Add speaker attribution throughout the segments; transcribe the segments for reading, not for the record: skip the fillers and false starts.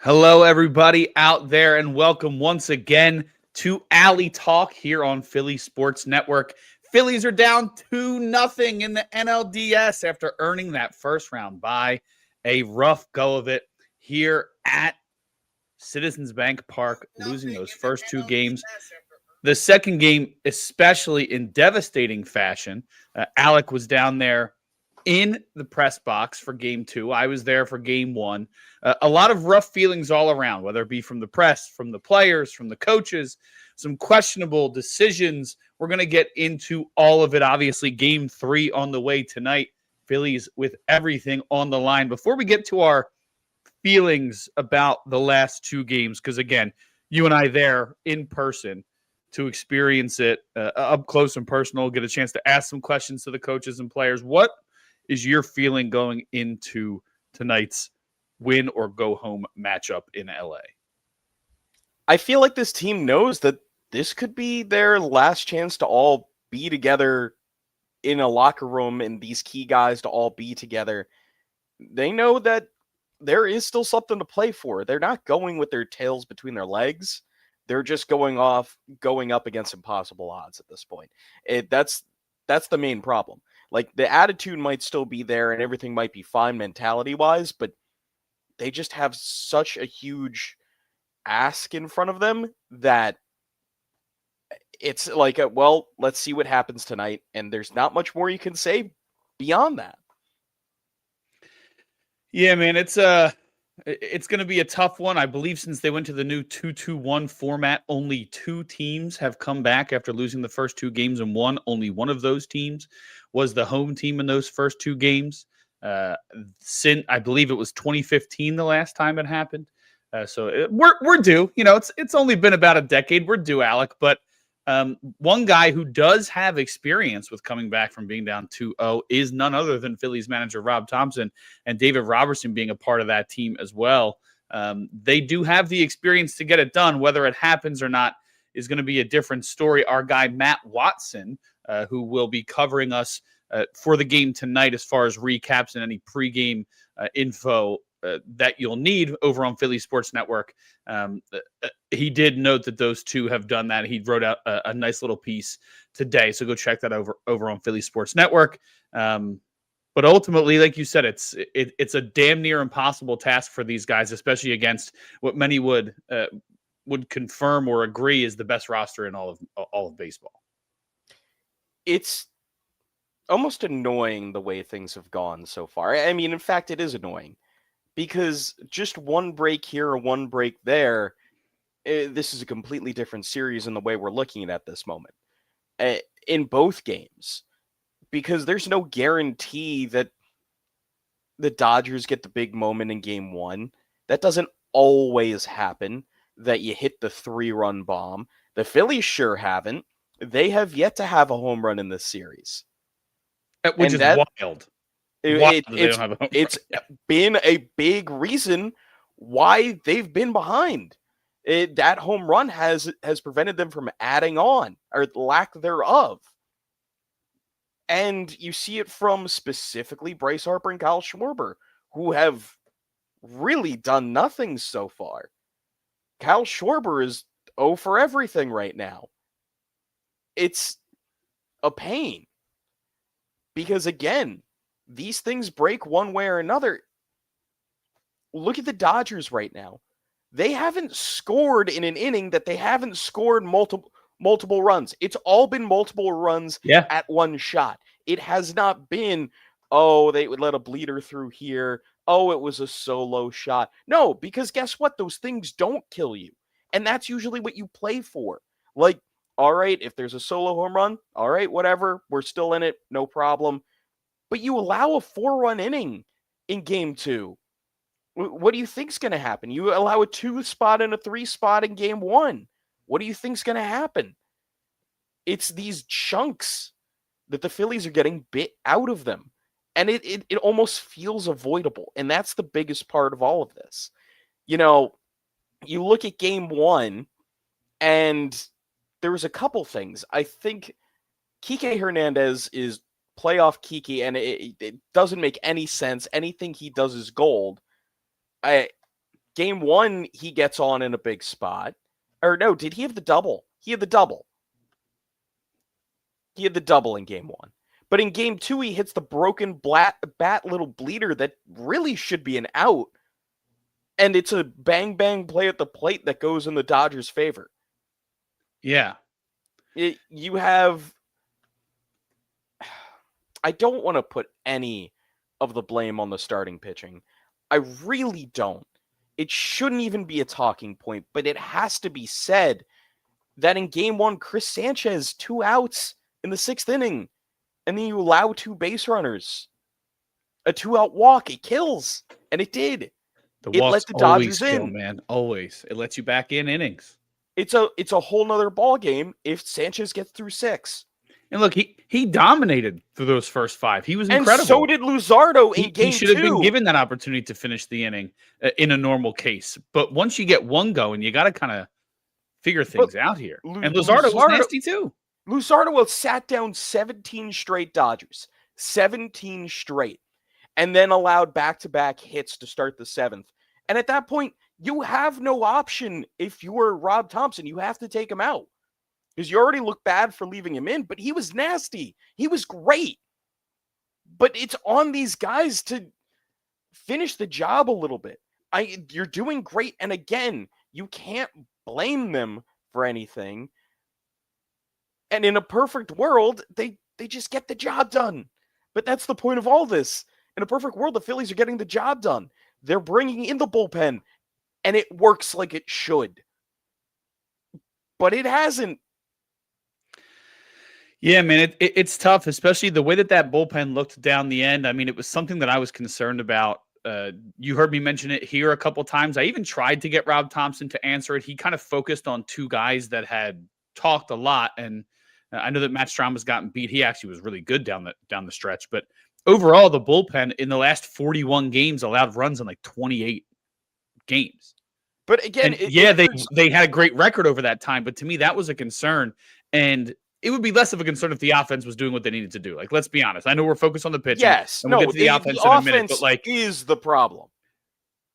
Speaker 1: Hello, everybody out there, and welcome once again to Alley Talk here on Philly Sports Network. Phillies are down 2-0 in the NLDS after earning that first round bye. A rough go of it here at Citizens Bank Park, losing those first two games. The second game, especially in devastating fashion. Alec was down there in the press box for game two. I was there for game one. A lot of rough feelings all around, whether it be from the press, from the players, from the coaches, some questionable decisions. We're going to get into all of it. Obviously, game three on the way tonight. Phillies with everything on the line. Before we get to our feelings about the last two games, because again, you and I there in person to experience it up close and personal, get a chance to ask some questions to the coaches and players. What is your feeling going into tonight's win or go home matchup in LA?
Speaker 2: I feel like this team knows that this could be their last chance to all be together in a locker room and these key guys to all be together. They know that there is still something to play for. They're not going with their tails between their legs. They're just going up against impossible odds at this point. That's the main problem. Like, the attitude might still be there and everything might be fine mentality-wise, but they just have such a huge ask in front of them that it's like, well, let's see what happens tonight, and there's not much more you can say beyond that.
Speaker 1: Yeah, man, it's going to be a tough one. I believe since they went to the new 2-2-1 format, only two teams have come back after losing the first two games and won. Only one of those teams was the home team in those first two games. Since I believe it was 2015 the last time it happened. We're due. You know, it's only been about a decade. We're due, Alec. But one guy who does have experience with coming back from being down 2-0 is none other than Phillies manager Rob Thompson, and David Robertson being a part of that team as well. They do have the experience to get it done. Whether it happens or not is going to be a different story. Our guy Matt Watson, who will be covering us for the game tonight as far as recaps and any pregame info that you'll need over on Philly Sports Network. He did note that those two have done that. He wrote out a nice little piece today, so go check that over on Philly Sports Network. But ultimately, like you said, it's a damn near impossible task for these guys, especially against what many would confirm or agree is the best roster in all of baseball.
Speaker 2: It's almost annoying the way things have gone so far. I mean, in fact, it is annoying. Because just one break here or one break there, this is a completely different series in the way we're looking at this moment. In both games. Because there's no guarantee that the Dodgers get the big moment in game one. That doesn't always happen, that you hit the 3-run bomb. The Phillies sure haven't. They have yet to have a home run in this series.
Speaker 1: Which is wild.
Speaker 2: It's been a big reason why they've been behind. That home run has prevented them from adding on, or lack thereof. And you see it from specifically Bryce Harper and Kyle Schwarber, who have really done nothing so far. Kyle Schwarber is 0 for everything right now. It's a pain. Because again, these things break one way or another. Look at the Dodgers right now. They haven't scored in an inning that they haven't scored multiple runs. It's all been multiple runs at one shot. It has not been, oh, they would let a bleeder through here. Oh, it was a solo shot. No, because guess what? Those things don't kill you. And that's usually what you play for. Like, all right, if there's a solo home run, all right, whatever. We're still in it. No problem. But you allow a 4-run inning in game two. What do you think's going to happen? You allow a 2-spot and a 3-spot in game one. What do you think's going to happen? It's these chunks that the Phillies are getting bit out of them. And it almost feels avoidable. And that's the biggest part of all of this. You know, you look at game one, and there was a couple things. I think Kike Hernandez is playoff Kiki, and it doesn't make any sense. Anything he does is gold. Game 1, he gets on in a big spot. Or no, did he have the double? He had the double. He had the double in Game 1. But in Game 2, he hits the broken bat little bleeder that really should be an out. And it's a bang-bang play at the plate that goes in the Dodgers' favor.
Speaker 1: Yeah.
Speaker 2: You have... I don't want to put any of the blame on the starting pitching. I really don't. It shouldn't even be a talking point, but it has to be said that in Game 1, Chris Sanchez, 2 outs in the 6th inning, and then you allow 2 base runners. A 2-out walk, it kills, and it did.
Speaker 1: It let the Dodgers in, man. Always. It lets you back in innings.
Speaker 2: It's a whole nother ball game if Sanchez gets through 6.
Speaker 1: And look, he dominated through those first 5. He was incredible.
Speaker 2: And so did Luzardo in Game 2.
Speaker 1: He should have been given that opportunity to finish the inning in a normal case. But once you get one going, you got to kind of figure things out here. And Luzardo was nasty too.
Speaker 2: Luzardo sat down 17 straight Dodgers. 17 straight. And then allowed back-to-back hits to start the 7th. And at that point, you have no option if you were Rob Thompson. You have to take him out. Because you already look bad for leaving him in, but he was nasty. He was great. But it's on these guys to finish the job a little bit. You're doing great. And again, you can't blame them for anything. And in a perfect world, they just get the job done. But that's the point of all this. In a perfect world, the Phillies are getting the job done. They're bringing in the bullpen, and it works like it should. But it hasn't.
Speaker 1: Yeah, man, it's tough, especially the way that bullpen looked down the end. I mean, it was something that I was concerned about. You heard me mention it here a couple times. I even tried to get Rob Thompson to answer it. He kind of focused on 2 guys that had talked a lot, and I know that Matt Strahm has gotten beat. He actually was really good down the stretch, but overall, the bullpen in the last 41 games allowed runs in like 28 games.
Speaker 2: But again,
Speaker 1: they had a great record over that time. But to me, that was a concern. And it would be less of a concern if the offense was doing what they needed to do. Like, let's be honest. I know we're focused on the pitching.
Speaker 2: Yes.
Speaker 1: And we'll get to the offense in a minute. But like,
Speaker 2: is the problem.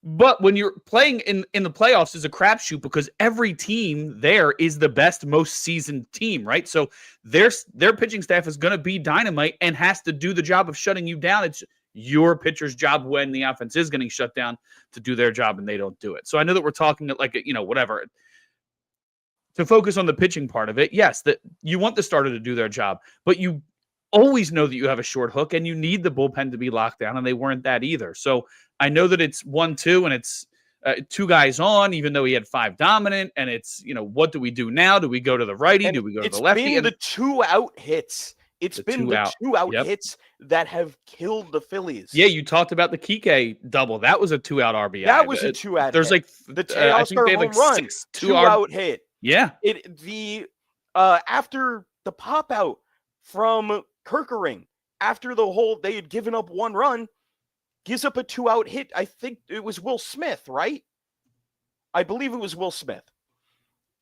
Speaker 1: But when you're playing in the playoffs is a crapshoot because every team there is the best, most seasoned team, right? So their pitching staff is going to be dynamite and has to do the job of shutting you down. It's your pitcher's job when the offense is getting shut down to do their job, and they don't do it. So I know that we're talking like, whatever. To focus on the pitching part of it, yes, that you want the starter to do their job, but you always know that you have a short hook and you need the bullpen to be locked down, and they weren't that either. So I know that it's 1-2 and it's 2 guys on, even though he had 5 dominant, and it's, what do we do now? Do we go to the righty? Do we go to the lefty?
Speaker 2: It's been the 2-out hits. It's been the 2-out hits that have killed the Phillies.
Speaker 1: Yeah, you talked about the Kike double. That was a 2-out RBI.
Speaker 2: That was a 2-out
Speaker 1: There's
Speaker 2: hit.
Speaker 1: like
Speaker 2: the Teoscar home run, 2-out hit.
Speaker 1: Yeah.
Speaker 2: After the pop out from Kerkering, after they had given up 1 run, gives up a 2-out hit. I think it was Will Smith, right? I believe it was Will Smith.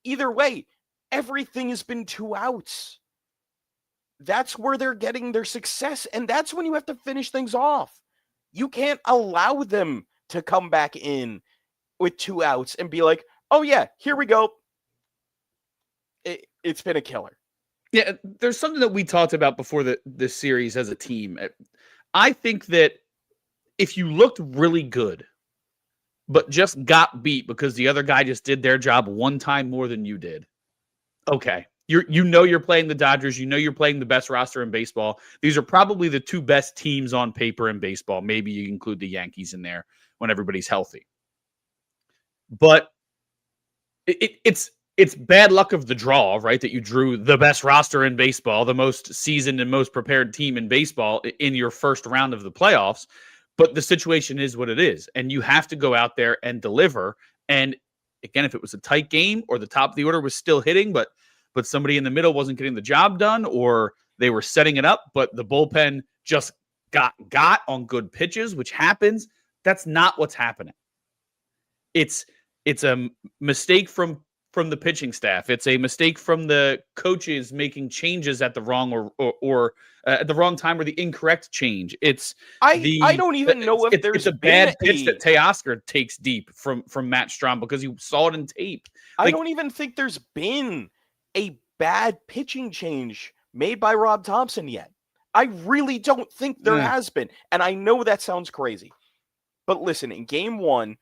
Speaker 2: Either way, everything has been 2 outs. That's where they're getting their success, and that's when you have to finish things off. You can't allow them to come back in with 2 outs and be like, oh yeah, here we go. It's been a killer.
Speaker 1: Yeah, there's something that we talked about before this series as a team. I think that if you looked really good, but just got beat because the other guy just did their job 1 time more than you did, okay. You're playing the Dodgers. You're playing the best roster in baseball. These are probably the 2 best teams on paper in baseball. Maybe you include the Yankees in there when everybody's healthy. But it's bad luck of the draw, right? That you drew the best roster in baseball, the most seasoned and most prepared team in baseball in your first round of the playoffs. But the situation is what it is. And you have to go out there and deliver. And again, if it was a tight game or the top of the order was still hitting, but somebody in the middle wasn't getting the job done, or they were setting it up, but the bullpen just got on good pitches, which happens. That's not what's happening. It's a mistake from from the pitching staff. It's a mistake from the coaches making changes at the wrong or at the wrong time or the incorrect change. It's
Speaker 2: I don't even know if
Speaker 1: it's
Speaker 2: there's
Speaker 1: a
Speaker 2: been
Speaker 1: bad pitch that Teoscar takes deep from Matt Strahm because you saw it in tape.
Speaker 2: I don't even think there's been a bad pitching change made by Rob Thompson yet. I really don't think there has been. And I know that sounds crazy. But listen, in game one,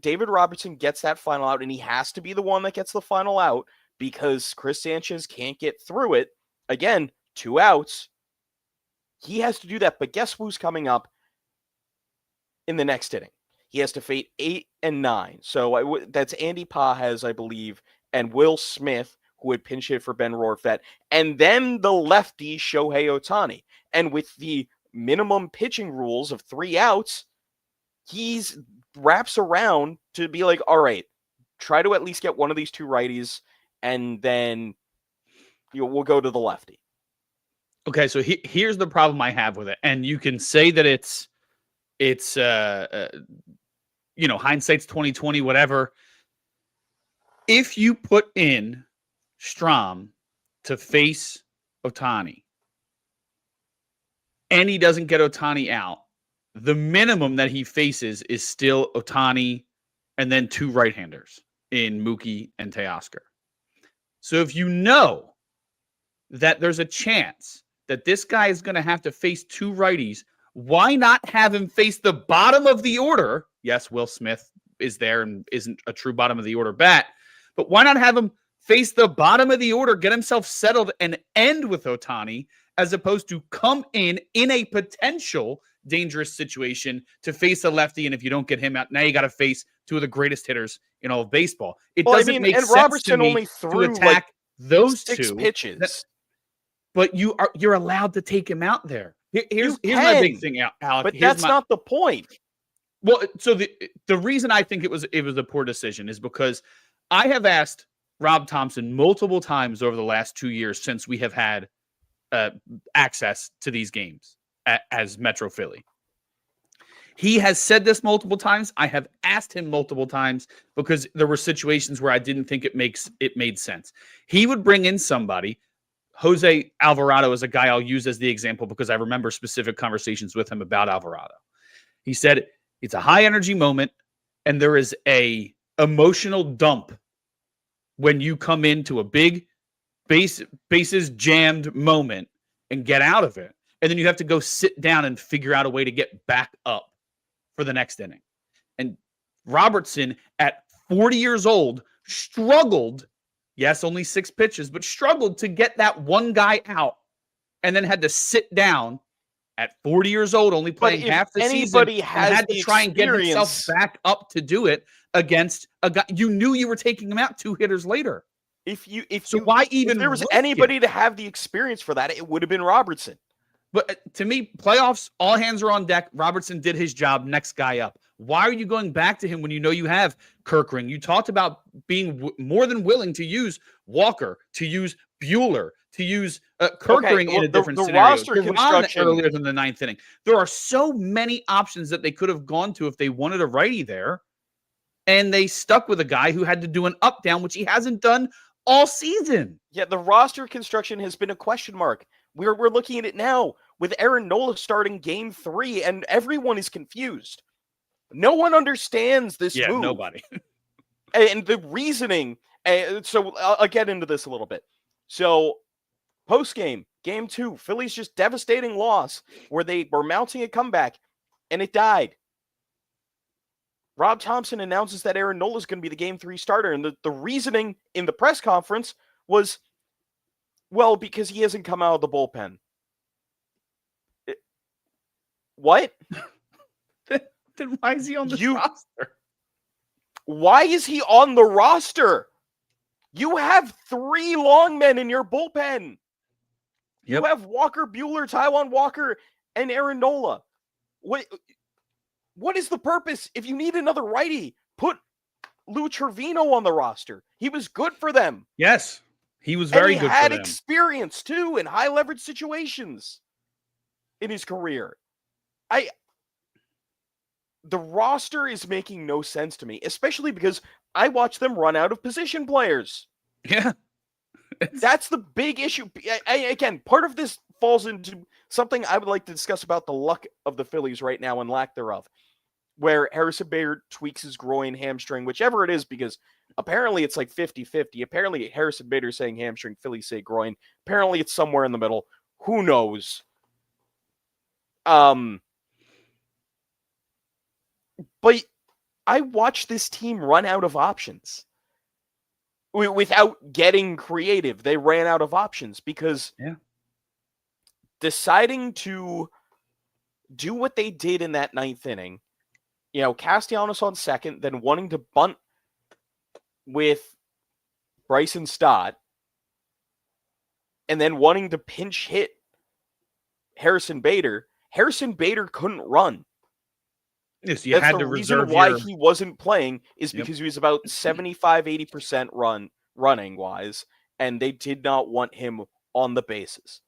Speaker 2: David Robertson gets that final out, and he has to be the one that gets the final out because Chris Sanchez can't get through it. Again, 2 outs. He has to do that. But guess who's coming up in the next inning? He has to face 8 and 9. So that's Andy Pages, I believe, and Will Smith, who would pinch hit for Ben Rorfet, and then the lefty Shohei Ohtani. And with the minimum pitching rules of 3 outs, he's wraps around to be like, all right, try to at least get one of these 2 righties, and then we'll go to the lefty.
Speaker 1: Okay, so here's the problem I have with it. And you can say that it's hindsight's 2020, whatever. If you put in Strahm to face Ohtani and he doesn't get Ohtani out, the minimum that he faces is still Ohtani and then 2 right-handers in Mookie and Teoscar. So if you know that there's a chance that this guy is going to have to face 2 righties, why not have him face the bottom of the order? Yes, Will Smith is there and isn't a true bottom of the order bat, but why not have him face the bottom of the order, get himself settled, and end with Ohtani, as opposed to come in a potential dangerous situation to face a lefty, and if you don't get him out, now you got to face 2 of the greatest hitters in all of baseball. It doesn't make sense
Speaker 2: Robertson
Speaker 1: to me
Speaker 2: only threw
Speaker 1: to attack those
Speaker 2: 6
Speaker 1: 2
Speaker 2: pitches.
Speaker 1: But you're allowed to take him out there. Here's my big thing, Alec.
Speaker 2: But that's not the point.
Speaker 1: Well, so the reason I think it was a poor decision is because I have asked Rob Thompson multiple times over the last 2 years since we have had access to these games as Metro Philly. He has said this multiple times. I have asked him multiple times because there were situations where I didn't think it made sense. He would bring in somebody. Jose Alvarado is a guy I'll use as the example because I remember specific conversations with him about Alvarado. He said it's a high energy moment and there is a emotional dump when you come into a big bases jammed moment and get out of it. And then you have to go sit down and figure out a way to get back up for the next inning. And Robertson at 40 years old struggled. Yes, only 6 pitches, but struggled to get that one guy out and then had to sit down at 40 years old, only playing half the season, and had to try and get himself back up to do it against a guy. You knew you were taking him out 2 hitters later.
Speaker 2: If there was anybody to have the experience for that, it would have been Robertson.
Speaker 1: But to me, playoffs, all hands are on deck. Robertson did his job. Next guy up. Why are you going back to him when you know you have Kirkring? You talked about being more than willing to use Walker, to use Buehler, to use Kirkring in a different scenario.
Speaker 2: Roster construction
Speaker 1: earlier than the 9th inning. There are so many options that they could have gone to if they wanted a righty there, and they stuck with a guy who had to do an up down, which he hasn't done all season.
Speaker 2: Yeah, the roster construction has been a question mark. We're looking at it now with Aaron Nola starting game 3, and everyone is confused. No one understands this move.
Speaker 1: Nobody.
Speaker 2: And the reasoning, so I'll get into this a little bit. So, post-game, game 2, Phillies just devastating loss where they were mounting a comeback, and it died. Rob Thompson announces that Aaron Nola is going to be the game 3 starter, and the reasoning in the press conference was, well, because he hasn't come out of the bullpen. What?
Speaker 1: Then why is he on the roster?
Speaker 2: Why is he on the roster? You have 3 long men in your bullpen. Yep. You have Walker, Buehler, Taijuan Walker, and Aaron Nola. What is the purpose? If you need another righty, put Lou Trevino on the roster. He was good for them.
Speaker 1: Yes, he was very good for them.
Speaker 2: He had experience, too, in high-leverage situations in his career. the roster is making no sense to me, especially because I watch them run out of position players.
Speaker 1: Yeah.
Speaker 2: That's the big issue. Again, part of this falls into something I would like to discuss about the luck of the Phillies right now and lack thereof, where Harrison Bader tweaks his groin, hamstring, whichever it is, because apparently it's like 50-50. Apparently Harrison Bader saying hamstring, Phillies say groin. Apparently it's somewhere in the middle. Who knows? But I watched this team run out of options. Without getting creative, they ran out of options because deciding to do what they did in that ninth inning, Castellanos on second, then wanting to bunt with Bryson Stott, and then wanting to pinch hit Harrison Bader. Harrison Bader couldn't run.
Speaker 1: Yes, you
Speaker 2: That's
Speaker 1: had
Speaker 2: the
Speaker 1: to
Speaker 2: reason
Speaker 1: reserve
Speaker 2: why
Speaker 1: your...
Speaker 2: he wasn't playing is because he was about 75-80% running wise, and they did not want him on the bases.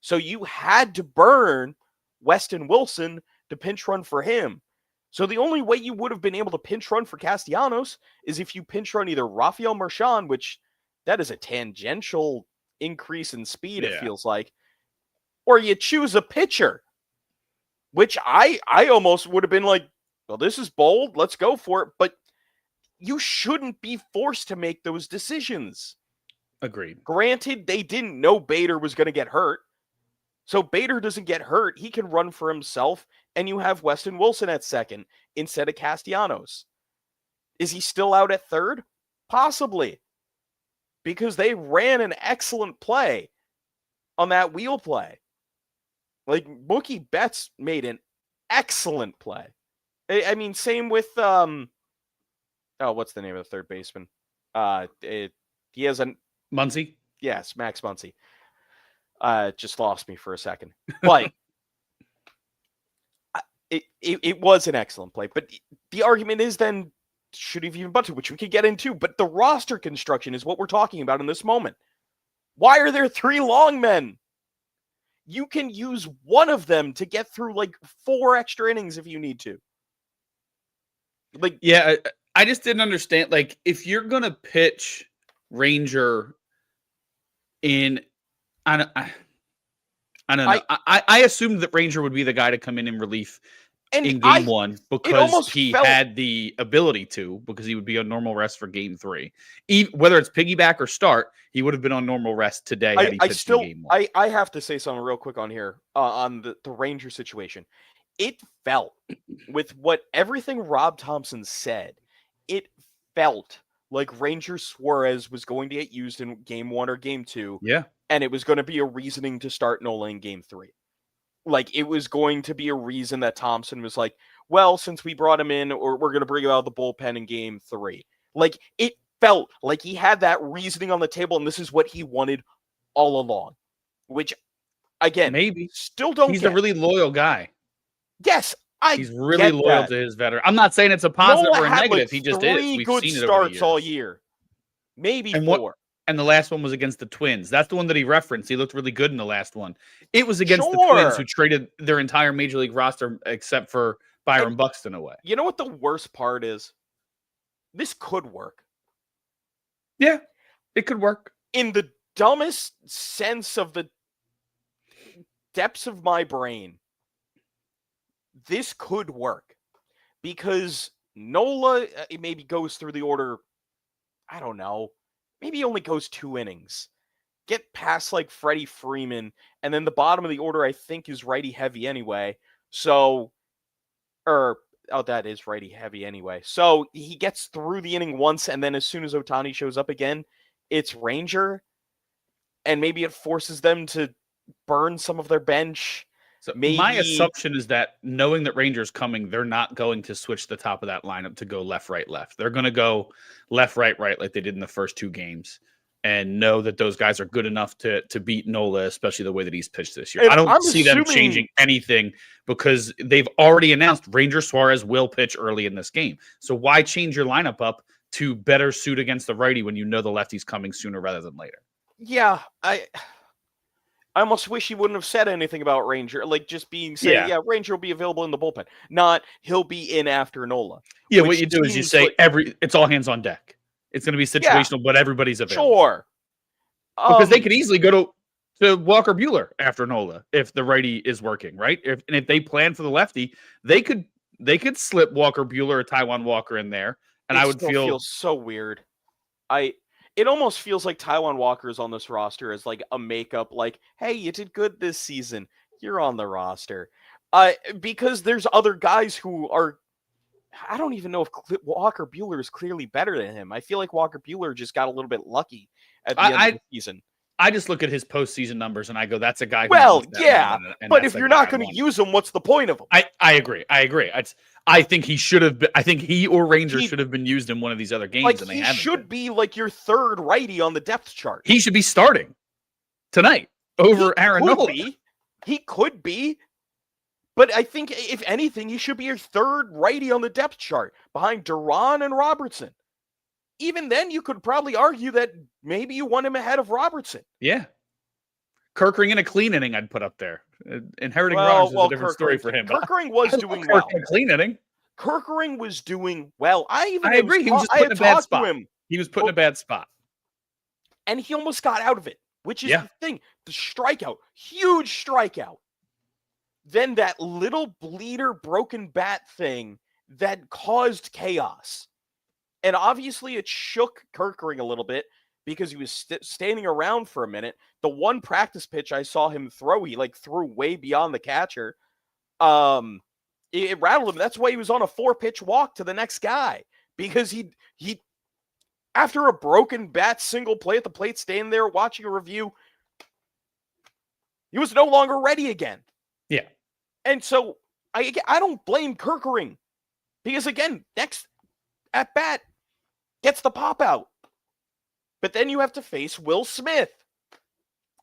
Speaker 2: So you had to burn Weston Wilson to pinch run for him. So the only way you would have been able to pinch run for Castellanos is if you pinch run either Rafael Marchand, which that is a tangential increase in speed, it feels like, or you choose a pitcher, which I almost would have been like, well, this is bold, let's go for it. But you shouldn't be forced to make those decisions.
Speaker 1: Agreed.
Speaker 2: Granted, they didn't know Bader was going to get hurt. So Bader doesn't get hurt. He can run for himself, and you have Weston Wilson at second instead of Castellanos. Is he still out at third? Possibly. Because they ran an excellent play on that wheel play. Like, Mookie Betts made an excellent play. I mean, same with, what's the name of the third baseman? He has a...
Speaker 1: Muncy?
Speaker 2: Yes, Max Muncy. Just lost me for a second. But it was an excellent play. But the argument is then, should have even bunted, which we could get into. But the roster construction is what we're talking about in this moment. Why are there 3 long men? You can use one of them to get through like 4 extra innings if you need to. Like,
Speaker 1: yeah, I just didn't understand. Like, if you're going to pitch Ranger in... I don't know. I assumed that Ranger would be the guy to come in relief in game 1 because he had the ability to, because he would be on normal rest for game 3. Whether it's piggyback or start, he would have been on normal rest today had he pitched in game 1.
Speaker 2: I have to say something real quick on here, on the Ranger situation. It felt, with what everything Rob Thompson said, it felt like Ranger Suarez was going to get used in game 1 or game 2.
Speaker 1: Yeah.
Speaker 2: And it was going to be a reasoning to start Nola in game 3. Like, it was going to be a reason that Thompson was like, well, since we brought him in, or we're going to bring him out of the bullpen in game 3. Like, it felt like he had that reasoning on the table, and this is what he wanted all along. Which, again,
Speaker 1: maybe
Speaker 2: still don't
Speaker 1: He's
Speaker 2: get.
Speaker 1: a really loyal guy.
Speaker 2: Yes,
Speaker 1: he's really loyal to his veteran. I'm not saying it's a positive or a negative.
Speaker 2: Like
Speaker 1: he just is.
Speaker 2: 3 good starts all year. Maybe 4.
Speaker 1: And the last one was against the Twins. That's the one that he referenced. He looked really good in the last one. It was against the Twins, who traded their entire Major League roster except for Byron Buxton away.
Speaker 2: You know what the worst part is? This could work.
Speaker 1: Yeah, it could work.
Speaker 2: In the dumbest sense of the depths of my brain, this could work. Because Nola maybe goes through the order, I don't know, maybe he only goes 2 innings. Get past like Freddie Freeman, and then the bottom of the order I think is righty heavy anyway. So, that is righty heavy anyway. So he gets through the inning once, and then as soon as Ohtani shows up again, it's Ranger, and maybe it forces them to burn some of their bench.
Speaker 1: So my assumption is that, knowing that Ranger's coming, they're not going to switch the top of that lineup to go left, right, left. They're going to go left, right, right like they did in the first 2 games, and know that those guys are good enough to beat Nola, especially the way that he's pitched this year. I don't see them changing anything because they've already announced Ranger Suarez will pitch early in this game. So why change your lineup up to better suit against the righty when you know the lefty's coming sooner rather than later?
Speaker 2: Yeah, I almost wish he wouldn't have said anything about Ranger, like just saying,
Speaker 1: Yeah.
Speaker 2: Ranger will be available in the bullpen, not he'll be in after Nola.
Speaker 1: Yeah, what
Speaker 2: which
Speaker 1: you do is you
Speaker 2: seems
Speaker 1: say
Speaker 2: like,
Speaker 1: it's all hands on deck. It's going to be
Speaker 2: yeah,
Speaker 1: situational, but everybody's available.
Speaker 2: sure.
Speaker 1: Because they could easily go to Walker Buehler after Nola if the righty is working, right? If they plan for the lefty, they could slip Walker Buehler or Taiwan Walker in there, and I
Speaker 2: It
Speaker 1: would
Speaker 2: still
Speaker 1: feel
Speaker 2: feels so weird. It almost feels like Taiwan Walker is on this roster as like a makeup, like, hey, you did good this season, you're on the roster. Because there's other guys who are. I don't even know if Walker Buehler is clearly better than him. I feel like Walker Buehler just got a little bit lucky at the end of the season.
Speaker 1: I just look at his postseason numbers and I go, that's a guy who
Speaker 2: Well,
Speaker 1: wants that
Speaker 2: yeah,
Speaker 1: moment, and
Speaker 2: but
Speaker 1: that's
Speaker 2: if
Speaker 1: the
Speaker 2: you're
Speaker 1: guy
Speaker 2: not
Speaker 1: I
Speaker 2: going to
Speaker 1: want.
Speaker 2: use him, what's the point of him?
Speaker 1: I agree. I think he should have been. I think he or Ranger should have been used in one of these other games,
Speaker 2: like
Speaker 1: and they
Speaker 2: he
Speaker 1: haven't
Speaker 2: should
Speaker 1: been.
Speaker 2: be like your third righty on the depth chart.
Speaker 1: He should be starting tonight over Aaron Nola.
Speaker 2: He could be. But I think, if anything, he should be your third righty on the depth chart behind Duran and Robertson. Even then, you could probably argue that maybe you want him ahead of Robertson.
Speaker 1: Yeah. Kerkering in a clean inning, I'd put up there. Inheriting runners is a different story for him.
Speaker 2: Kerkering was doing well.
Speaker 1: Clean inning.
Speaker 2: Kerkering was doing well. I
Speaker 1: agree. He was just put in a bad spot. He was put in a bad spot.
Speaker 2: And he almost got out of it, which is the thing. The strikeout, huge strikeout. Then that little bleeder broken bat thing that caused chaos. And obviously it shook Kerkering a little bit because he was standing around for a minute. The one practice pitch I saw him throw, he like threw way beyond the catcher. It rattled him. That's why he was on a 4-pitch walk to the next guy, because he after a broken bat single play at the plate, standing there watching a review, he was no longer ready again.
Speaker 1: Yeah.
Speaker 2: And so I don't blame Kerkering, because again, next at bat gets the pop out. But then you have to face Will Smith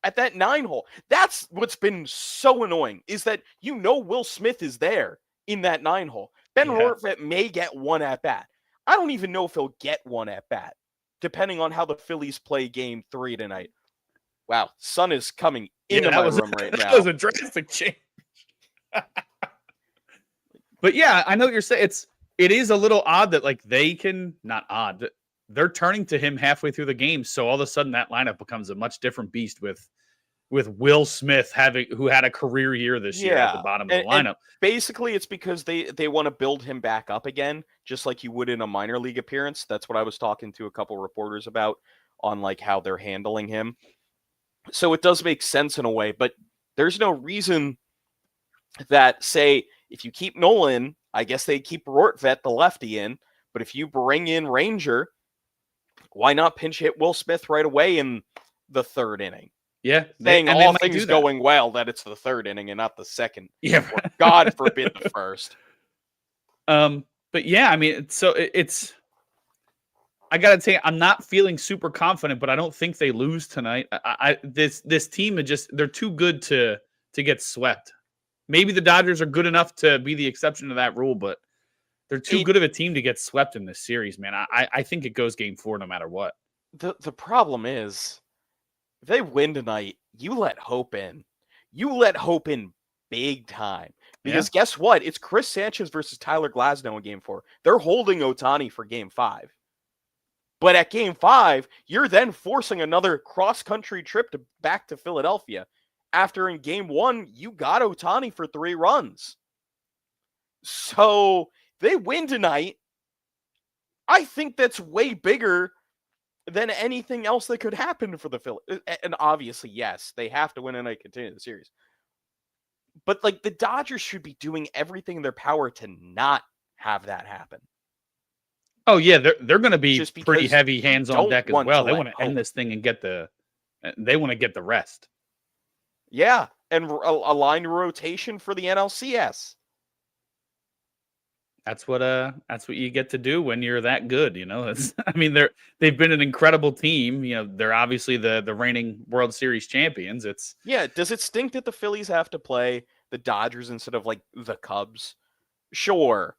Speaker 2: at that 9-hole. That's what's been so annoying, is that Will Smith is there in that 9-hole. Ben Rortvedt may get one at bat. I don't even know if he'll get one at bat, depending on how the Phillies play Game 3 tonight. Wow, sun is coming into my room right now.
Speaker 1: That was a drastic change. But yeah, I know what you're saying. It is a little odd that not odd. They're turning to him halfway through the game, so all of a sudden that lineup becomes a much different beast with Will Smith who had a career year this year at the bottom of the lineup.
Speaker 2: Basically, it's because they want to build him back up again, just like you would in a minor league appearance. That's what I was talking to a couple reporters about on like how they're handling him. So it does make sense in a way, but there's no reason that, say, if you keep Nolan, I guess they keep Rortvedt, the lefty, in. But if you bring in Ranger, why not pinch hit Will Smith right away in the third inning?
Speaker 1: Yeah.
Speaker 2: Saying all things going well, that it's the third inning and not the second.
Speaker 1: Yeah.
Speaker 2: Or God forbid the first.
Speaker 1: But yeah, I mean, it's I gotta say, I'm not feeling super confident, but I don't think they lose tonight. This team they're too good to get swept. Maybe the Dodgers are good enough to be the exception to that rule, but they're too good of a team to get swept in this series, man. I think it goes Game 4 no matter what.
Speaker 2: The problem is, if they win tonight, you let hope in. You let hope in big time. Because guess what? It's Chris Sanchez versus Tyler Glasnow in Game 4. They're holding Ohtani for Game 5. But at Game 5, you're then forcing another cross-country trip back to Philadelphia. After in Game 1, you got Ohtani for 3 runs. So they win tonight. I think that's way bigger than anything else that could happen for the Phillies. And obviously, yes, they have to win and continue the series. But like, the Dodgers should be doing everything in their power to not have that happen.
Speaker 1: Oh yeah, they're going to be pretty heavy hands on deck as well. They want to end this thing and they want to get the rest.
Speaker 2: Yeah, and align rotation for the NLCS.
Speaker 1: That's what you get to do when you're that good, you know. They've been an incredible team. You know, they're obviously the reigning World Series champions.
Speaker 2: Does it stink that the Phillies have to play the Dodgers instead of like the Cubs? Sure.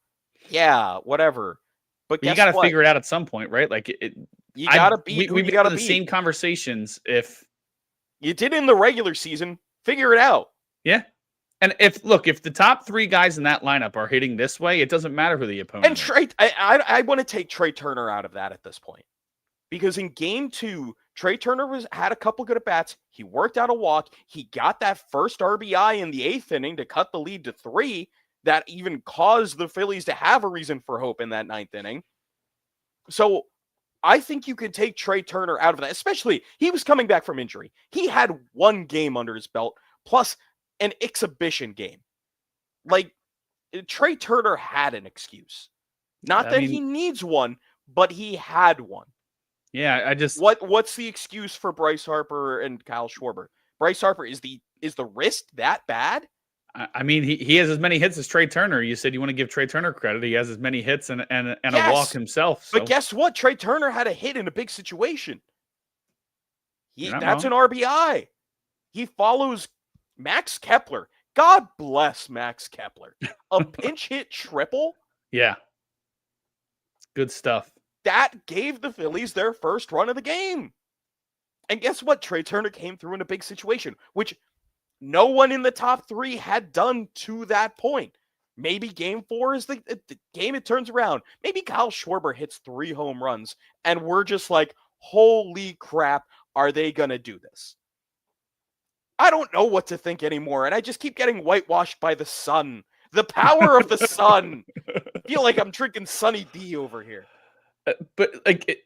Speaker 2: Yeah, whatever. But
Speaker 1: you got to figure it out at some point, right? Like
Speaker 2: you got to beat.
Speaker 1: We've been having the same conversations. If
Speaker 2: You did in the regular season. Figure it out.
Speaker 1: Yeah. And if the top 3 guys in that lineup are hitting this way, it doesn't matter who the opponent
Speaker 2: And
Speaker 1: is.
Speaker 2: Trey, I want to take Trey Turner out of that at this point. Because in game 2, Trey Turner had a couple good at-bats. He worked out a walk. He got that first RBI in the 8th inning to cut the lead to 3 that even caused the Phillies to have a reason for hope in that 9th inning. So I think you could take Trey Turner out of that, especially he was coming back from injury. He had 1 game under his belt, plus an exhibition game. Like, Trey Turner had an excuse. Not that he needs one, but he had one.
Speaker 1: Yeah, I just
Speaker 2: what's the excuse for Bryce Harper and Kyle Schwarber? Bryce Harper, is the wrist that bad?
Speaker 1: I mean, he has as many hits as Trey Turner. You said you want to give Trey Turner credit. He has as many hits and a walk himself. So.
Speaker 2: But guess what? Trey Turner had a hit in a big situation. That's
Speaker 1: wrong.
Speaker 2: an RBI. He follows Max Kepler. God bless Max Kepler. A pinch hit triple?
Speaker 1: Yeah. Good stuff.
Speaker 2: That gave the Phillies their first run of the game. And guess what? Trey Turner came through in a big situation, which no one in the top 3 had done to that point. Maybe game 4 is the game it turns around. Maybe Kyle Schwarber hits 3 home runs, and we're just like, holy crap, are they going to do this? I don't know what to think anymore, and I just keep getting whitewashed by the sun. The power of the sun. I feel like I'm drinking Sunny D over here.
Speaker 1: But like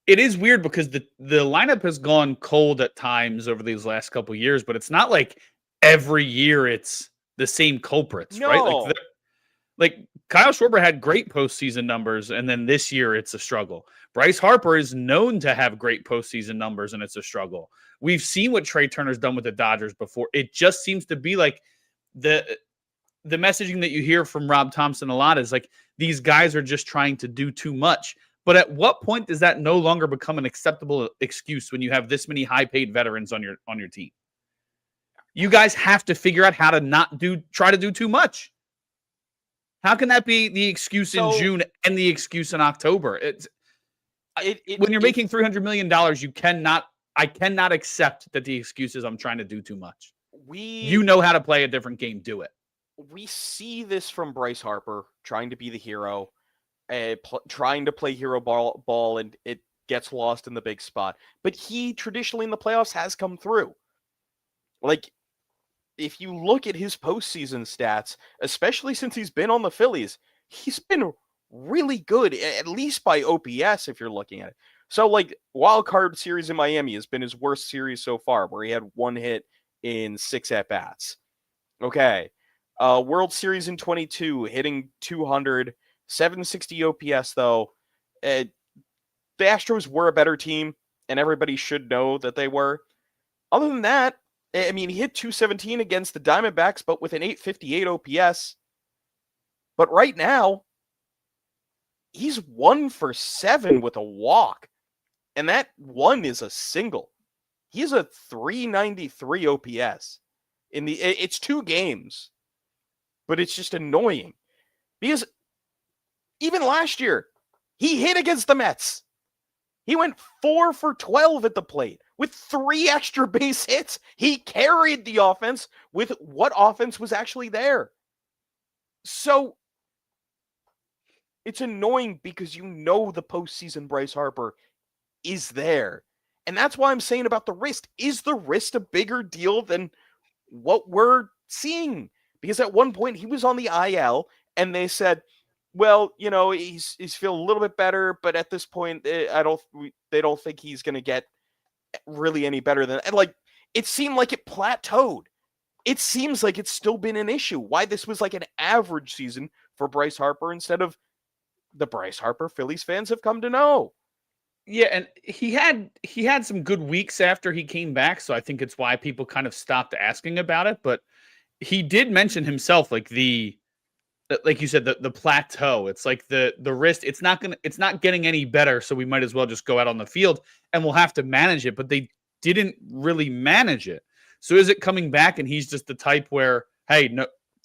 Speaker 1: it is weird because the lineup has gone cold at times over these last couple of years, but it's not like every year it's the same culprits, right? Like Kyle Schwarber had great postseason numbers, and then this year it's a struggle. Bryce Harper is known to have great postseason numbers, and it's a struggle. We've seen what Trey Turner's done with the Dodgers before. It just seems to be like the messaging that you hear from Rob Thompson a lot is like these guys are just trying to do too much. But at what point does that no longer become an acceptable excuse when you have this many high-paid veterans on your team? You guys have to figure out how to try to do too much. How can that be the excuse in June and the excuse in October? When you're making $300 million, I cannot accept that the excuse is I'm trying to do too much. You know how to play a different game. Do it.
Speaker 2: We see this from Bryce Harper trying to be the hero. Trying to play hero ball, and it gets lost in the big spot. But he traditionally in the playoffs has come through. Like, if you look at his postseason stats, especially since he's been on the Phillies, he's been really good, at least by OPS if you're looking at it. So, like, wild card series in Miami has been his worst series so far, where he had 1 hit in 6 at-bats. Okay. World Series in 22, hitting 200, 760 OPS, though. The Astros were a better team, and everybody should know that they were. Other than that, I mean, he hit 217 against the Diamondbacks, but with an 858 OPS. But right now, he's 1 for 7 with a walk. And that 1 is a single. He's a 393 OPS. It's 2 games. But it's just annoying. Because even last year, he hit against the Mets. He went 4 for 12 at the plate with 3 extra base hits. He carried the offense with what offense was actually there. So it's annoying because you know the postseason Bryce Harper is there. And that's why I'm saying about the wrist. Is the wrist a bigger deal than what we're seeing? Because at one point he was on the IL and they said, well, you know, he's feeling a little bit better, but at this point, they don't think he's going to get really any better than. And like, it seemed like it plateaued. It seems like it's still been an issue. Why this was like an average season for Bryce Harper instead of the Bryce Harper Phillies fans have come to know.
Speaker 1: Yeah, and he had some good weeks after he came back, so I think it's why people kind of stopped asking about it. But he did mention himself, like you said, the plateau. It's like the wrist. It's not getting any better. So we might as well just go out on the field and we'll have to manage it. But they didn't really manage it. So is it coming back and he's just the type where, hey,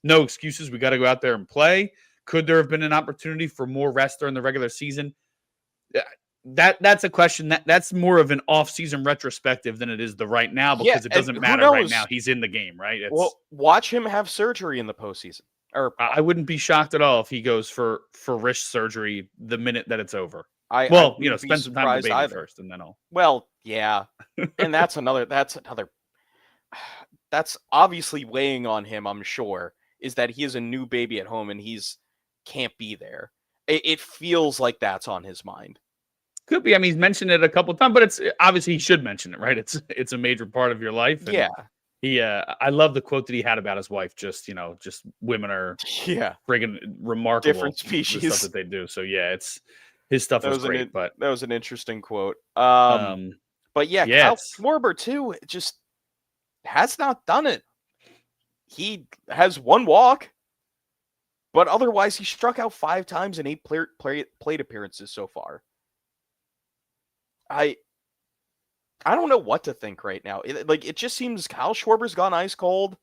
Speaker 1: no excuses. We got to go out there and play. Could there have been an opportunity for more rest during the regular season? That's a question that's more of an off-season retrospective than it is the right now,
Speaker 2: Yeah,
Speaker 1: because it
Speaker 2: and
Speaker 1: doesn't
Speaker 2: who
Speaker 1: matter right
Speaker 2: knows?
Speaker 1: now. He's in the game, right?
Speaker 2: Well, watch him have surgery in the postseason. Or
Speaker 1: I wouldn't be shocked at all if he goes for wrist surgery the minute that it's over.
Speaker 2: I
Speaker 1: Well,
Speaker 2: wouldn't be
Speaker 1: spend some time with the
Speaker 2: surprised
Speaker 1: baby
Speaker 2: either.
Speaker 1: first, and then I'll.
Speaker 2: Well, yeah, and that's another. That's obviously weighing on him. I'm sure is that he has a new baby at home and can't be there. It feels like that's on his mind.
Speaker 1: Could be. I mean, he's mentioned it a couple of times, but it's obviously he should mention it, right? It's a major part of your life. And
Speaker 2: yeah.
Speaker 1: I love the quote that he had about his wife. Just women are friggin' remarkable.
Speaker 2: Different species.
Speaker 1: The stuff that they do. So yeah, his stuff was great. But
Speaker 2: that was an interesting quote. But yeah, Kyle Schwarber too just has not done it. He has one walk, but otherwise he struck out 5 times in 8 plate appearances so far. I don't know what to think right now. It just seems Kyle Schwarber's gone ice cold.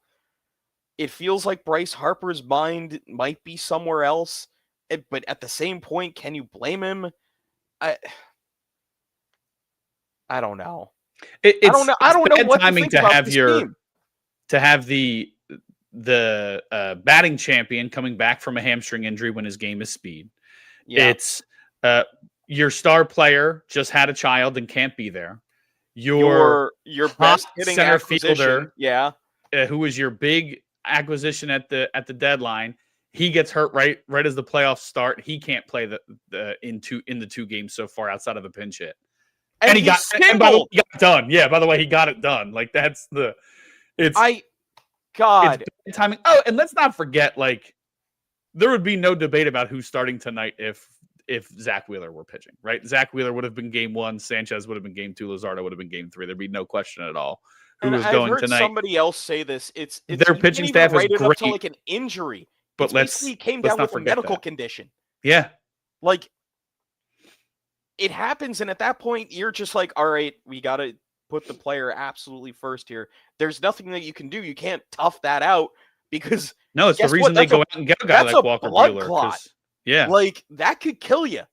Speaker 2: It feels like Bryce Harper's mind might be somewhere else. But at the same point, can you blame him? I don't know. I don't know. I don't know what timing to think
Speaker 1: to have the batting champion coming back from a hamstring injury when his game is speed. Yeah. It's your star player just had a child and can't be there. Your
Speaker 2: best hitting
Speaker 1: center fielder,
Speaker 2: who
Speaker 1: was your big acquisition at the deadline. He gets hurt right as the playoffs start. He can't play in the 2 games so far outside of a pinch hit. And by the way, he got it done. Yeah, by the way, he got it done. Like that's it's timing. Oh, and let's not forget, there would be no debate about who's starting tonight if Zach Wheeler were pitching, right? Zach Wheeler would have been game 1, Sanchez would have been game 2, Luzardo would have been game 3. There'd be no question at all who was going tonight.
Speaker 2: Somebody else say this. It's
Speaker 1: their pitching staff is great.
Speaker 2: Up to like an injury.
Speaker 1: But
Speaker 2: he came down with a medical condition.
Speaker 1: Yeah.
Speaker 2: It happens, and at that point, you're just like, all right, we got to put the player absolutely first here. There's nothing that you can do. You can't tough that out because
Speaker 1: no, it's the reason they go out and get a guy like Walker Buehler. Yeah,
Speaker 2: that could kill you.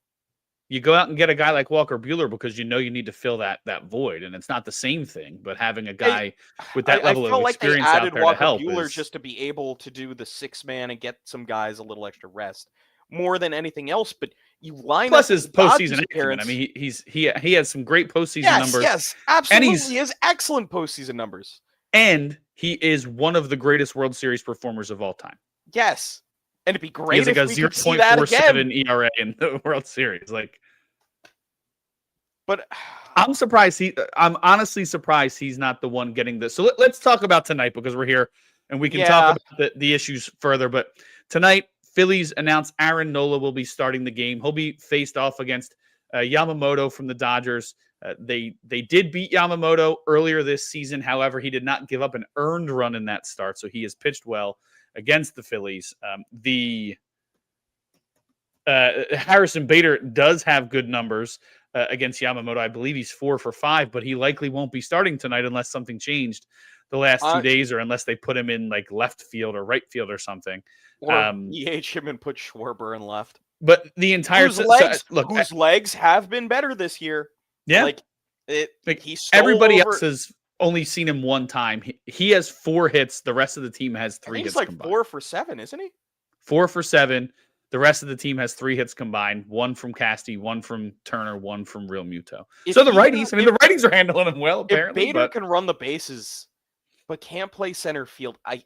Speaker 1: You go out and get a guy like Walker Buehler because you need to fill that void, and it's not the same thing. But having a guy with that level of experience out there to help
Speaker 2: Buehler just to be able to do the 6-man and get some guys a little extra rest more than anything else. But you line
Speaker 1: plus his postseason acumen. I mean, he has some great postseason numbers.
Speaker 2: Yes, absolutely. He has excellent postseason numbers,
Speaker 1: and he is one of the greatest World Series performers of all time.
Speaker 2: Yes. And it'd be great if we could see
Speaker 1: 0.47 ERA in the World Series.
Speaker 2: But
Speaker 1: I'm surprised I'm honestly surprised he's not the one getting this. So let's talk about tonight because we're here and we can talk about the issues further. But tonight, Phillies announced Aaron Nola will be starting the game. He'll be faced off against Yamamoto from the Dodgers. They did beat Yamamoto earlier this season. However, he did not give up an earned run in that start, so he has pitched well against the Phillies. Harrison Bader does have good numbers against Yamamoto. I believe he's 4 for 5, but he likely won't be starting tonight unless something changed the last 2 days or unless they put him in left field or right field or something.
Speaker 2: Or EH him and put Schwarber in left.
Speaker 1: But the entire
Speaker 2: whose legs have been better this year.
Speaker 1: Yeah. Everybody else has only seen him one time. He has 4 hits. The rest of the team has 3 hits.
Speaker 2: He's
Speaker 1: combined.
Speaker 2: 4 for 7, isn't he?
Speaker 1: 4 for 7. The rest of the team has 3 hits combined. 1 from Casty, 1 from Turner, 1 from Real Muto. So the righties, the righties are handling him well, apparently.
Speaker 2: If Bader can run the bases, but can't play center field, I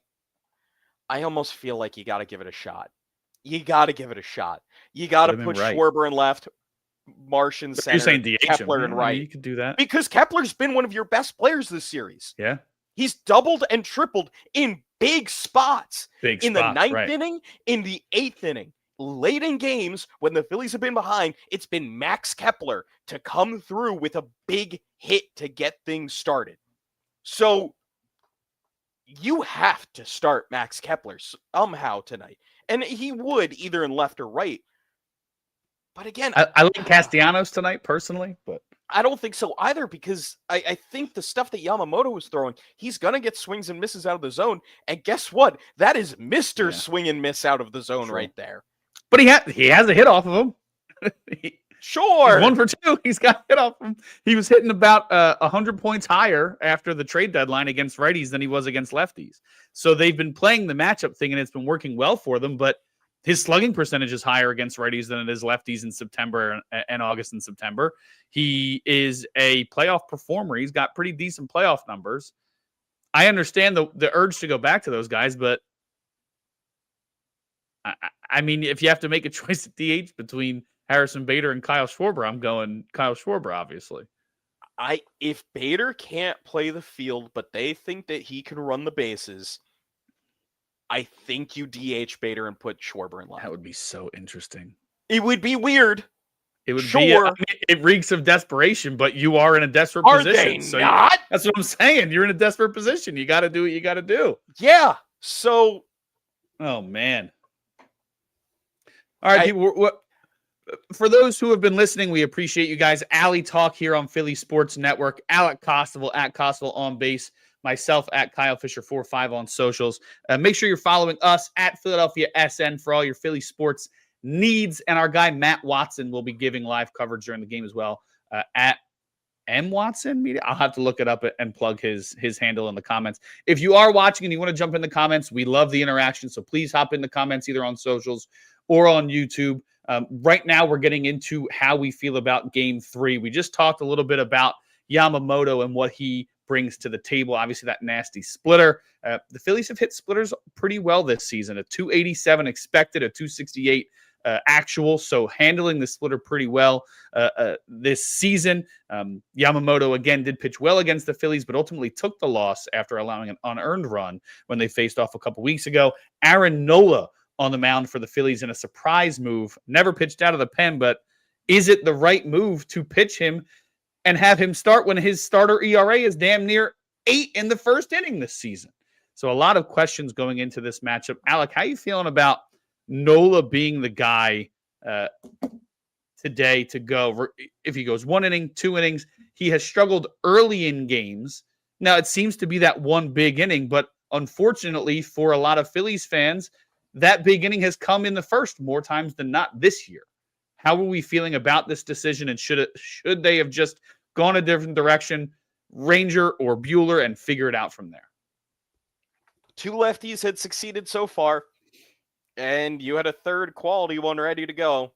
Speaker 2: almost feel like you got to give it a shot. You got to give it a shot. You got to put Schwarber in left, Marsh in center,
Speaker 1: you're saying DH
Speaker 2: Kepler in right.
Speaker 1: You could do that.
Speaker 2: Because Kepler's been one of your best players this series.
Speaker 1: Yeah.
Speaker 2: He's doubled and tripled in big spots. The 9th inning, in the 8th inning. Late in games, when the Phillies have been behind, it's been Max Kepler to come through with a big hit to get things started. So you have to start Max Kepler somehow tonight. And he would either in left or right. But again,
Speaker 1: I like Castellanos tonight personally, but
Speaker 2: I don't think so either because I think the stuff that Yamamoto was throwing, he's going to get swings and misses out of the zone. And guess what? That is Mr. Swing and miss out of the zone right there.
Speaker 1: But he has a hit off of him.
Speaker 2: Sure.
Speaker 1: 1 for 2. He's got hit off him. He was hitting about 100 points higher after the trade deadline against righties than he was against lefties. So they've been playing the matchup thing, and it's been working well for them. But his slugging percentage is higher against righties than it is lefties in September and August and September. He is a playoff performer. He's got pretty decent playoff numbers. I understand the urge to go back to those guys, but I mean, if you have to make a choice at DH between Harrison Bader and Kyle Schwarber, I'm going Kyle Schwarber, obviously.
Speaker 2: If Bader can't play the field, but they think that he can run the bases, I think you DH Bader and put Schwarber in line.
Speaker 1: That would be so interesting.
Speaker 2: It would be weird.
Speaker 1: It would
Speaker 2: sure.
Speaker 1: be. I mean, it reeks of desperation, but you are in a desperate position.
Speaker 2: They not?
Speaker 1: That's what I'm saying. You're in a desperate position. You got to do what you got to do.
Speaker 2: Yeah. So.
Speaker 1: Oh man. All right, people. For those who have been listening, we appreciate you guys. Alley Talk here on Philly Sports Network. Alec Kostival at Kostival on base. Myself at Kyle Fisher 45 on socials. Make sure you're following us at Philadelphia SN for all your Philly sports needs. And our guy Matt Watson will be giving live coverage during the game as well at M Watson Media. I'll have to look it up and plug his handle in the comments. If you are watching and you want to jump in the comments, we love the interaction. So please hop in the comments either on socials or on YouTube. Right now, we're getting into how we feel about Game 3. We just talked a little bit about Yamamoto and what he brings to the table. Obviously, that nasty splitter. The Phillies have hit splitters pretty well this season. A 287 expected, a 268 actual. So handling the splitter pretty well this season. Yamamoto, again, did pitch well against the Phillies, but ultimately took the loss after allowing an unearned run when they faced off a couple weeks ago. Aaron Nola on the mound for the Phillies in a surprise move. Never pitched out of the pen, but is it the right move to pitch him and have him start when his starter ERA is damn near 8 in the first inning this season? So a lot of questions going into this matchup. Alec, how you feeling about Nola being the guy today to go? If he goes 1 inning, 2 innings, he has struggled early in games. Now, it seems to be that one big inning, but unfortunately for a lot of Phillies fans, that big inning has come in the first more times than not this year. How are we feeling about this decision, and should they have just gone a different direction, Ranger or Buehler, and figure it out from there?
Speaker 2: 2 lefties had succeeded so far, and you had a third quality one ready to go.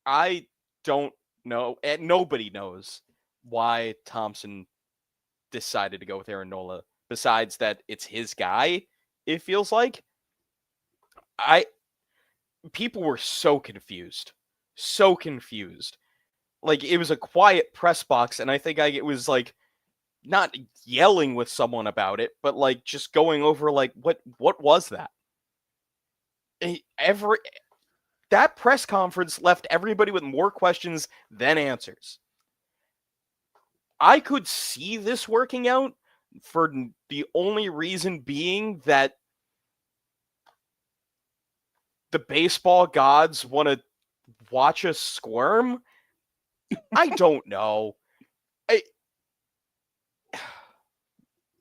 Speaker 2: I don't know, and nobody knows why Thompson decided to go with Aaron Nola, besides that it's his guy, it feels like. People were so confused. So confused. Like, it was a quiet press box, and I think it was like not yelling with someone about it, but like just going over like what was that? That press conference left everybody with more questions than answers. I could see this working out for the only reason being that the baseball gods want to watch us squirm. I don't know.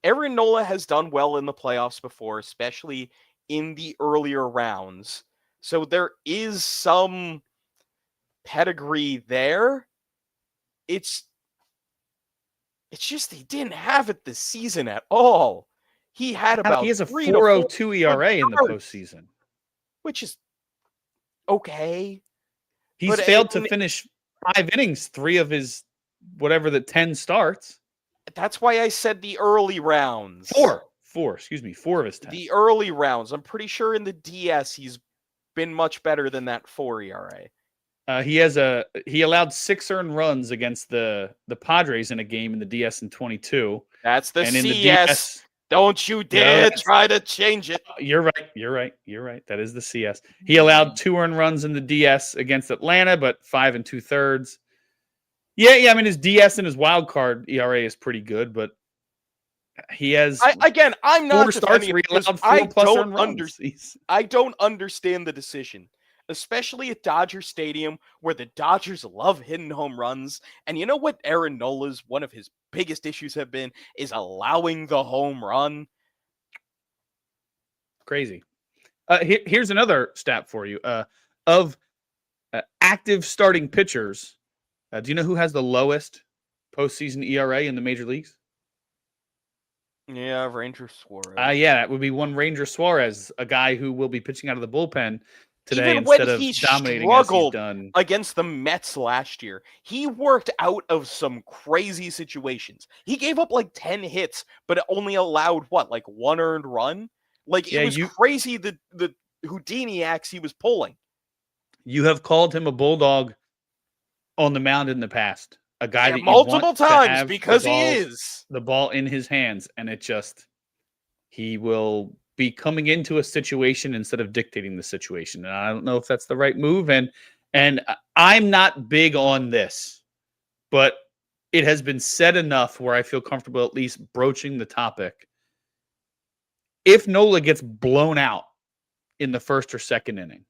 Speaker 2: Aaron Nola has done well in the playoffs before, especially in the earlier rounds. So there is some pedigree there. It's just he didn't have it this season at all. He had about
Speaker 1: he has a 4.02 ERA in the postseason,
Speaker 2: which is okay.
Speaker 1: He's failed to finish 5 innings, 3 of his 10 starts.
Speaker 2: That's why I said the early rounds. 4
Speaker 1: of his 10.
Speaker 2: The early rounds. I'm pretty sure in the DS he's been much better than that 4 ERA.
Speaker 1: He allowed 6 earned runs against the Padres in a game in the DS in 22.
Speaker 2: That's the CS. Don't you dare try to change it.
Speaker 1: You're right. That is the CS. He allowed 2 earned runs in the DS against Atlanta, but 5 2/3. Yeah. I mean, his DS and his wild card ERA is pretty good, but he has.
Speaker 2: I'm not
Speaker 1: 4 starts where he allowed 4+ earned runs.
Speaker 2: I don't understand the decision, especially at Dodger Stadium, where the Dodgers love hitting home runs. And you know what Aaron Nola's one of his biggest issues have been is allowing the home run.
Speaker 1: Crazy. Here's another stat for you. Of active starting pitchers, Do you know who has the lowest postseason ERA in the major leagues?
Speaker 2: Yeah, Ranger Suarez.
Speaker 1: Yeah, that would be one Ranger Suarez, a guy who will be pitching out of the bullpen today
Speaker 2: Even when
Speaker 1: instead of
Speaker 2: he
Speaker 1: dominating as he's
Speaker 2: struggled
Speaker 1: done.
Speaker 2: against the Mets last year, he worked out of some crazy situations. He gave up like 10 hits, but it only allowed what, like one earned run? Like
Speaker 1: Yeah,
Speaker 2: it was crazy the Houdini axe he was pulling.
Speaker 1: You have called him a bulldog on the mound in the past. A guy that you want
Speaker 2: multiple
Speaker 1: to
Speaker 2: times
Speaker 1: have
Speaker 2: because he is.
Speaker 1: the ball in his hands, and he will be coming into a situation instead of dictating the situation. And I don't know if that's the right move. And I'm not big on this, but it has been said enough where I feel comfortable at least broaching the topic. If Nola gets blown out in the first or second inning,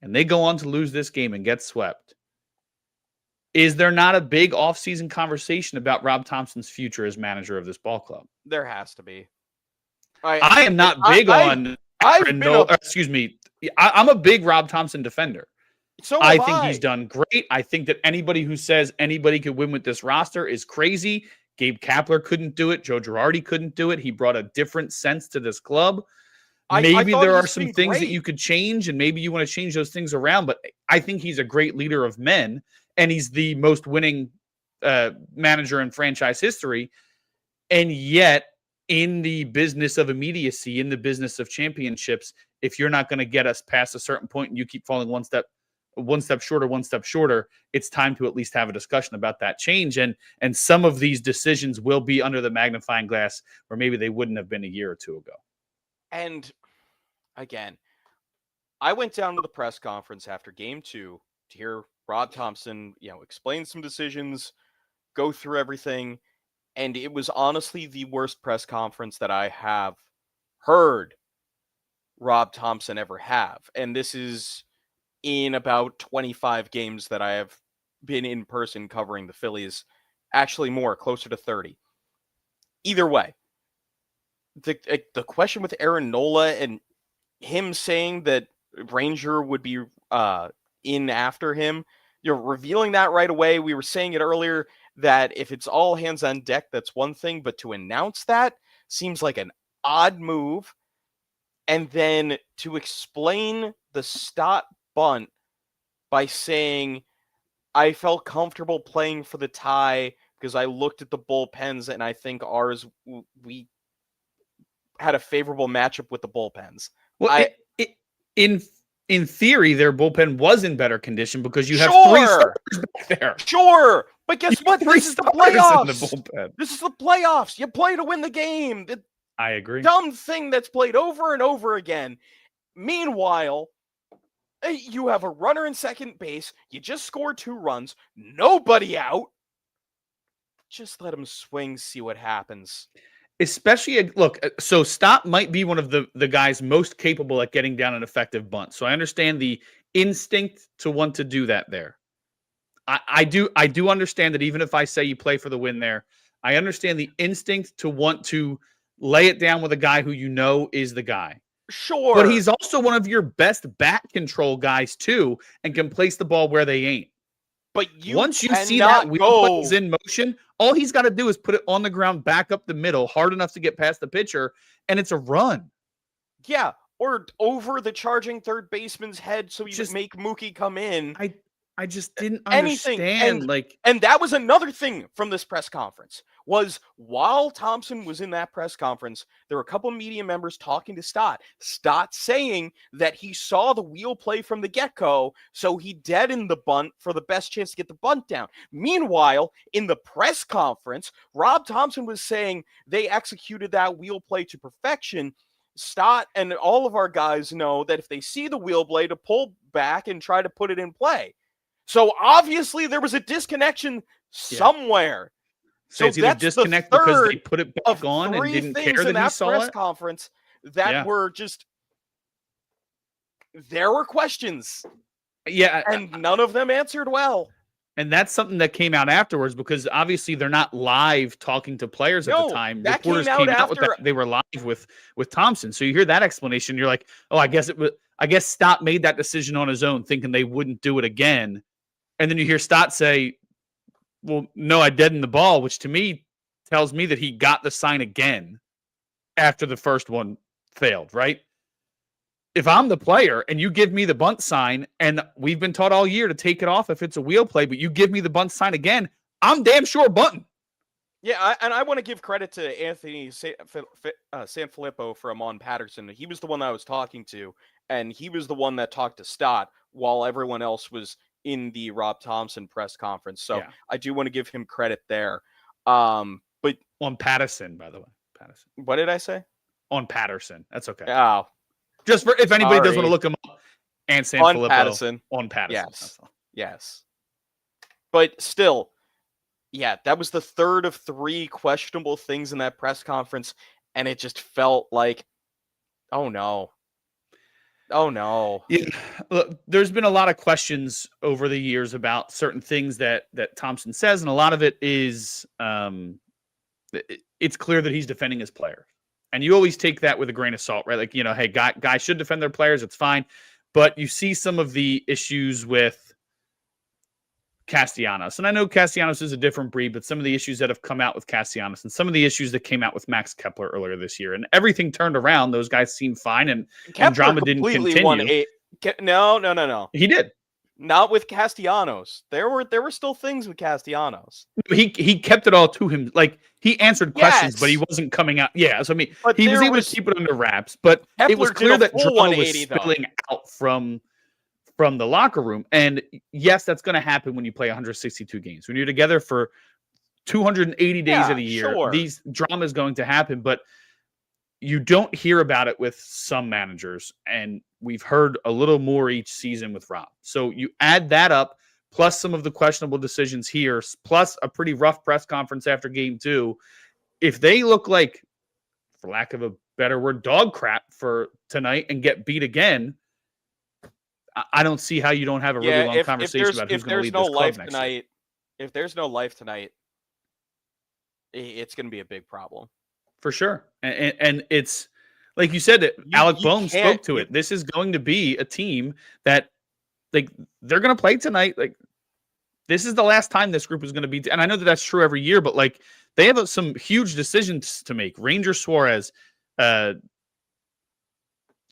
Speaker 1: and they go on to lose this game and get swept, is there not a big offseason conversation about Rob Thompson's future as manager of this ball club?
Speaker 2: There has to be.
Speaker 1: I am not big on. Excuse me. I'm a big Rob Thompson defender. I think he's done great. I think that anybody who says anybody could win with this roster is crazy. Gabe Kapler couldn't do it. Joe Girardi couldn't do it. He brought a different sense to this club. Maybe there are some things that you could change, and maybe you want to change those things around. But I think he's a great leader of men, and he's the most winning manager in franchise history. And yet, in the business of immediacy, in the business of championships, if you're not going to get us past a certain point and you keep falling one step shorter, it's time to at least have a discussion about that change. And some of these decisions will be under the magnifying glass where maybe they wouldn't have been a year or two ago.
Speaker 2: And again, I went down to the press conference after game 2 to hear Rob Thompson, explain some decisions, go through everything. And it was honestly the worst press conference that I have heard Rob Thompson ever have. And this is in about 25 games that I have been in person covering the Phillies. Actually more, closer to 30. Either way, the question with Aaron Nola and him saying that Ranger would be in after him, revealing that right away. We were saying it earlier that if it's all hands on deck, that's one thing, but to announce that seems like an odd move. And then to explain the Stott bunt by saying, I felt comfortable playing for the tie because I looked at the bullpens and I think we had a favorable matchup with the bullpens.
Speaker 1: Well, in theory, their bullpen was in better condition because you have 3 starters back there.
Speaker 2: Sure, but guess what? This is the playoffs.
Speaker 1: This
Speaker 2: is the playoffs. You play to win the game.
Speaker 1: I agree.
Speaker 2: Dumb thing that's played over and over again. Meanwhile, you have a runner in second base. You just scored 2 runs. Nobody out. Just let him swing, see what happens.
Speaker 1: Especially, look, so Stott might be one of the guys most capable at getting down an effective bunt. So I understand the instinct to want to do that there. I do understand that even if I say you play for the win there, I understand the instinct to want to lay it down with a guy who is the guy.
Speaker 2: Sure.
Speaker 1: But he's also one of your best bat control guys, too, and can place the ball where they ain't.
Speaker 2: But
Speaker 1: once you see that wheel is in motion, all he's got to do is put it on the ground back up the middle, hard enough to get past the pitcher, and it's a run.
Speaker 2: Yeah, or over the charging third baseman's head so you just make Mookie come in.
Speaker 1: I just didn't understand.
Speaker 2: And that was another thing from this press conference, was while Thompson was in that press conference, there were a couple of media members talking to Stott saying that he saw the wheel play from the get-go, so he deadened the bunt for the best chance to get the bunt down. Meanwhile, in the press conference, Rob Thompson was saying they executed that wheel play to perfection. Stott and all of our guys know that if they see the wheel blade, to pull back and try to put it in play. So obviously there was a disconnection somewhere.
Speaker 1: So it's either disconnect because they put it back on and didn't care that he saw
Speaker 2: press
Speaker 1: it.
Speaker 2: Conference that were just, there were questions.
Speaker 1: Yeah.
Speaker 2: And none of them answered well.
Speaker 1: And that's something that came out afterwards because obviously they're not live talking to players at the time. Reporters came out with that. They were live with Thompson. So you hear that explanation. You're like, oh, I guess Stott made that decision on his own, thinking they wouldn't do it again. And then you hear Stott say, well, no, I deadened the ball, which to me tells me that he got the sign again after the first one failed, right? If I'm the player and you give me the bunt sign, and we've been taught all year to take it off if it's a wheel play, but you give me the bunt sign again, I'm damn sure bunting.
Speaker 2: Yeah, and I want to give credit to Anthony Sanfilippo from on Patterson. He was the one that I was talking to, and he was the one that talked to Stott while everyone else was in the Rob Thompson press conference. So I do want to give him credit there. But
Speaker 1: on Patterson, by the way. Patterson.
Speaker 2: What did I say?
Speaker 1: On Patterson. That's okay.
Speaker 2: Oh.
Speaker 1: Just for if anybody does want to look him up, and Sanfilippo
Speaker 2: on Patterson.
Speaker 1: On Patterson.
Speaker 2: Yes. Yes. But still, yeah, that was the third of 3 questionable things in that press conference, and it just felt like, oh no. Oh no.
Speaker 1: Yeah, look, there's been a lot of questions over the years about certain things that Thompson says, and a lot of it is it's clear that he's defending his player. And you always take that with a grain of salt, right? Like, hey, guys should defend their players, it's fine. But you see some of the issues with Castellanos. And I know Castellanos is a different breed, but some of the issues that have come out with Castellanos and some of the issues that came out with Max Kepler earlier this year, and everything turned around. Those guys seemed fine, and drama didn't continue.
Speaker 2: No.
Speaker 1: He did.
Speaker 2: Not with Castellanos. There were still things with Castellanos.
Speaker 1: He kept it all to him. Like, he answered questions, but he wasn't coming out. Yeah, so I mean, he was able to keep it under wraps. But
Speaker 2: Kepler
Speaker 1: it was clear that drama was
Speaker 2: spilling
Speaker 1: out from the locker room. And yes, that's going to happen when you play 162 games. When you're together for 280 days of the year, these drama is going to happen. But you don't hear about it with some managers, and we've heard a little more each season with Rob. So you add that up, plus some of the questionable decisions here, plus a pretty rough press conference after game 2. If they look like, for lack of a better word, dog crap for tonight and get beat again, I don't see how you don't have a really long conversation about who's going to lead this club next year.
Speaker 2: If there's no life tonight, it's going to be a big problem.
Speaker 1: For sure. And it's like you said, Alec Bohm spoke to it. This is going to be a team that, like, they're going to play tonight. Like, this is the last time this group is going to be. And I know that that's true every year, but like, they have some huge decisions to make. Ranger Suarez, Kyle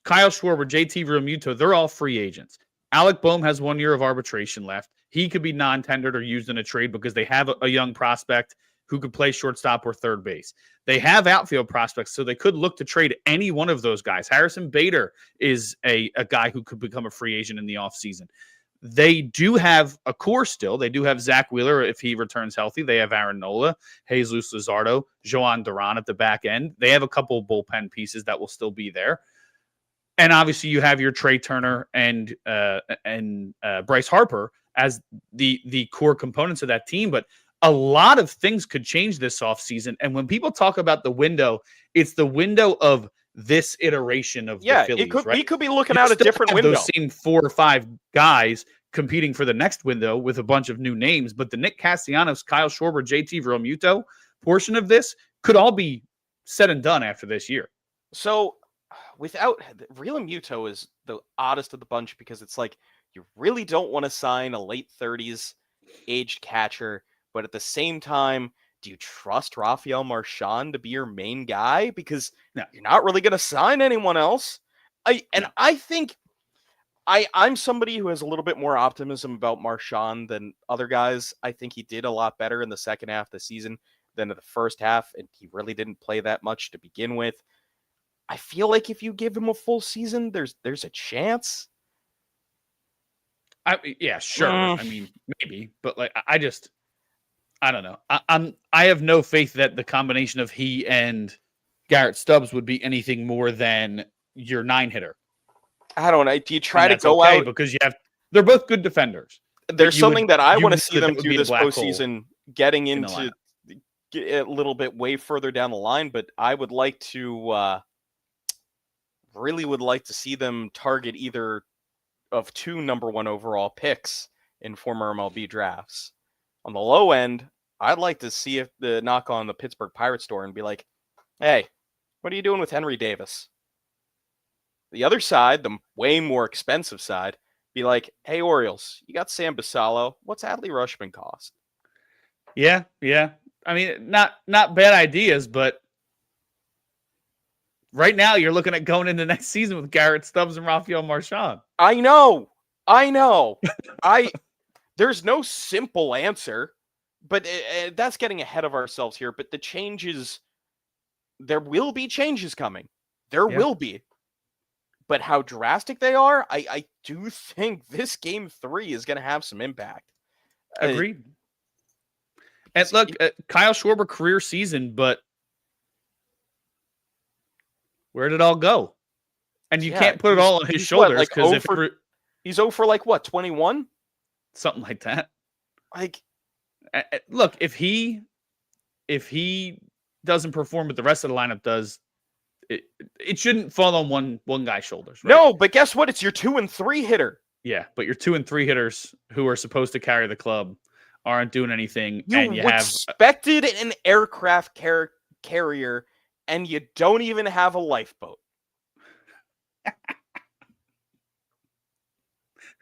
Speaker 1: Schwarber, JT Realmuto, they're all free agents. Alec Bohm has 1 year of arbitration left. He could be non-tendered or used in a trade because they have a young prospect who could play shortstop or third base. They have outfield prospects, so they could look to trade any one of those guys. Harrison Bader is a guy who could become a free agent in the offseason. They do have a core still. They do have Zach Wheeler if he returns healthy. They have Aaron Nola, Jesus Luzardo, Joan Duran at the back end. They have a couple of bullpen pieces that will still be there. And obviously you have your Trey Turner and Bryce Harper as the core components of that team. But a lot of things could change this offseason. And when people talk about the window, it's the window of this iteration of the Phillies, right?
Speaker 2: We could be looking out a different window.
Speaker 1: Those same 4 or 5 guys competing for the next window with a bunch of new names. But the Nick Castellanos, Kyle Schwarber, JT Realmuto portion of this could all be said and done after this year.
Speaker 2: So without Realmuto is the oddest of the bunch because it's like you really don't want to sign a late 30s aged catcher. But at the same time, do you trust Rafael Marchand to be your main guy? Because you're not really going to sign anyone else. I think I'm somebody who has a little bit more optimism about Marchand than other guys. I think he did a lot better in the second half of the season than in the first half, and he really didn't play that much to begin with. I feel like if you give him a full season, there's a chance.
Speaker 1: Yeah, sure. I mean, maybe, but like I don't know. I have no faith that the combination of he and Garrett Stubbs would be anything more than your 9-hitter.
Speaker 2: I don't know. Do you try to go out
Speaker 1: because they're both good defenders.
Speaker 2: There's something that I want to see them do this postseason, getting into a little bit way further down the line. But I would like to really would like to see them target either of 2 number 1 overall picks in former MLB drafts. On the low end, I'd like to see if the knock on the Pittsburgh Pirates door and be like, hey, what are you doing with Henry Davis? The other side, the way more expensive side, Be like, hey, Orioles, you got Sam Basallo. What's Adley Rutschman cost?
Speaker 1: Yeah. I mean, not bad ideas, but right now you're looking at going into next season with Garrett Stubbs and Rafael Marchand.
Speaker 2: I know. There's no simple answer, but that's getting ahead of ourselves here. But the changes, there will be changes coming. There will be. But how drastic they are, I do think this game 3 is going to have some impact.
Speaker 1: Agreed. And look, Kyle Schwarber career season, but where did it all go? And you can't put it all on his shoulders because
Speaker 2: he's 0 for like what, 21?
Speaker 1: Something like that.
Speaker 2: Like,
Speaker 1: look, if he doesn't perform, but the rest of the lineup does, it shouldn't fall on one guy's shoulders. Right?
Speaker 2: No, but guess what? It's your 2 and 3 hitter.
Speaker 1: Yeah, but your 2 and 3 hitters who are supposed to carry the club aren't doing anything.
Speaker 2: You expected an aircraft carrier, and you don't even have a lifeboat.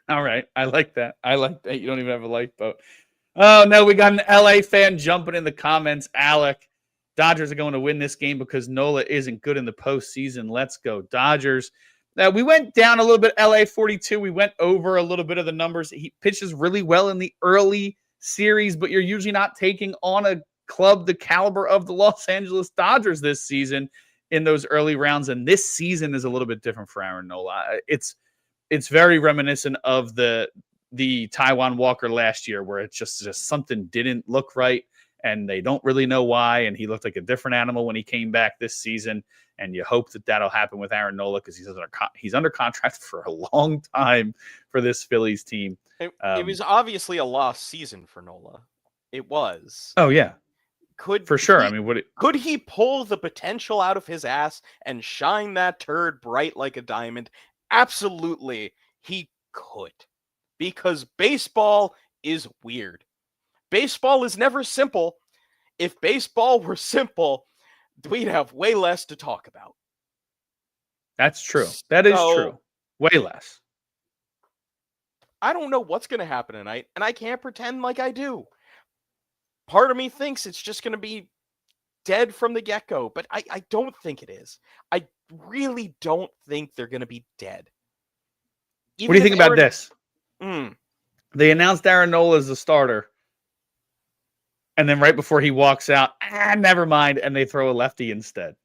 Speaker 1: All right, I like that. You don't even have a lifeboat. Oh no, we got an LA fan jumping in the comments. Alec, Dodgers are going to win this game because Nola isn't good in the postseason. Let's go, Dodgers. Now, we went down a little bit, LA 42. We went over a little bit of the numbers. He pitches really well in the early series, but you're usually not taking on a club the caliber of the Los Angeles Dodgers this season in those early rounds. And this season is a little bit different for Aaron Nola. It's very reminiscent of the Taijuan Walker last year, where it's just something didn't look right. And they don't really know why. And he looked like a different animal when he came back this season. And you hope that that'll happen with Aaron Nola because he's under contract for a long time for this Phillies team.
Speaker 2: It was obviously a lost season for Nola. It was.
Speaker 1: Oh, yeah. For sure.
Speaker 2: I mean, could he pull the potential out of his ass and shine that turd bright like a diamond? Absolutely, he could. Because baseball is weird. Baseball is never simple. If baseball were simple, we'd have way less to talk about.
Speaker 1: That's true. That is true. Way less.
Speaker 2: I don't know what's going to happen tonight, and I can't pretend like I do. Part of me thinks it's just going to be dead from the get-go, but I don't think it is. I really don't think they're going to be dead.
Speaker 1: What do you think about this? They announced Aaron Nola as the starter. And then right before he walks out, never mind, and they throw a lefty instead.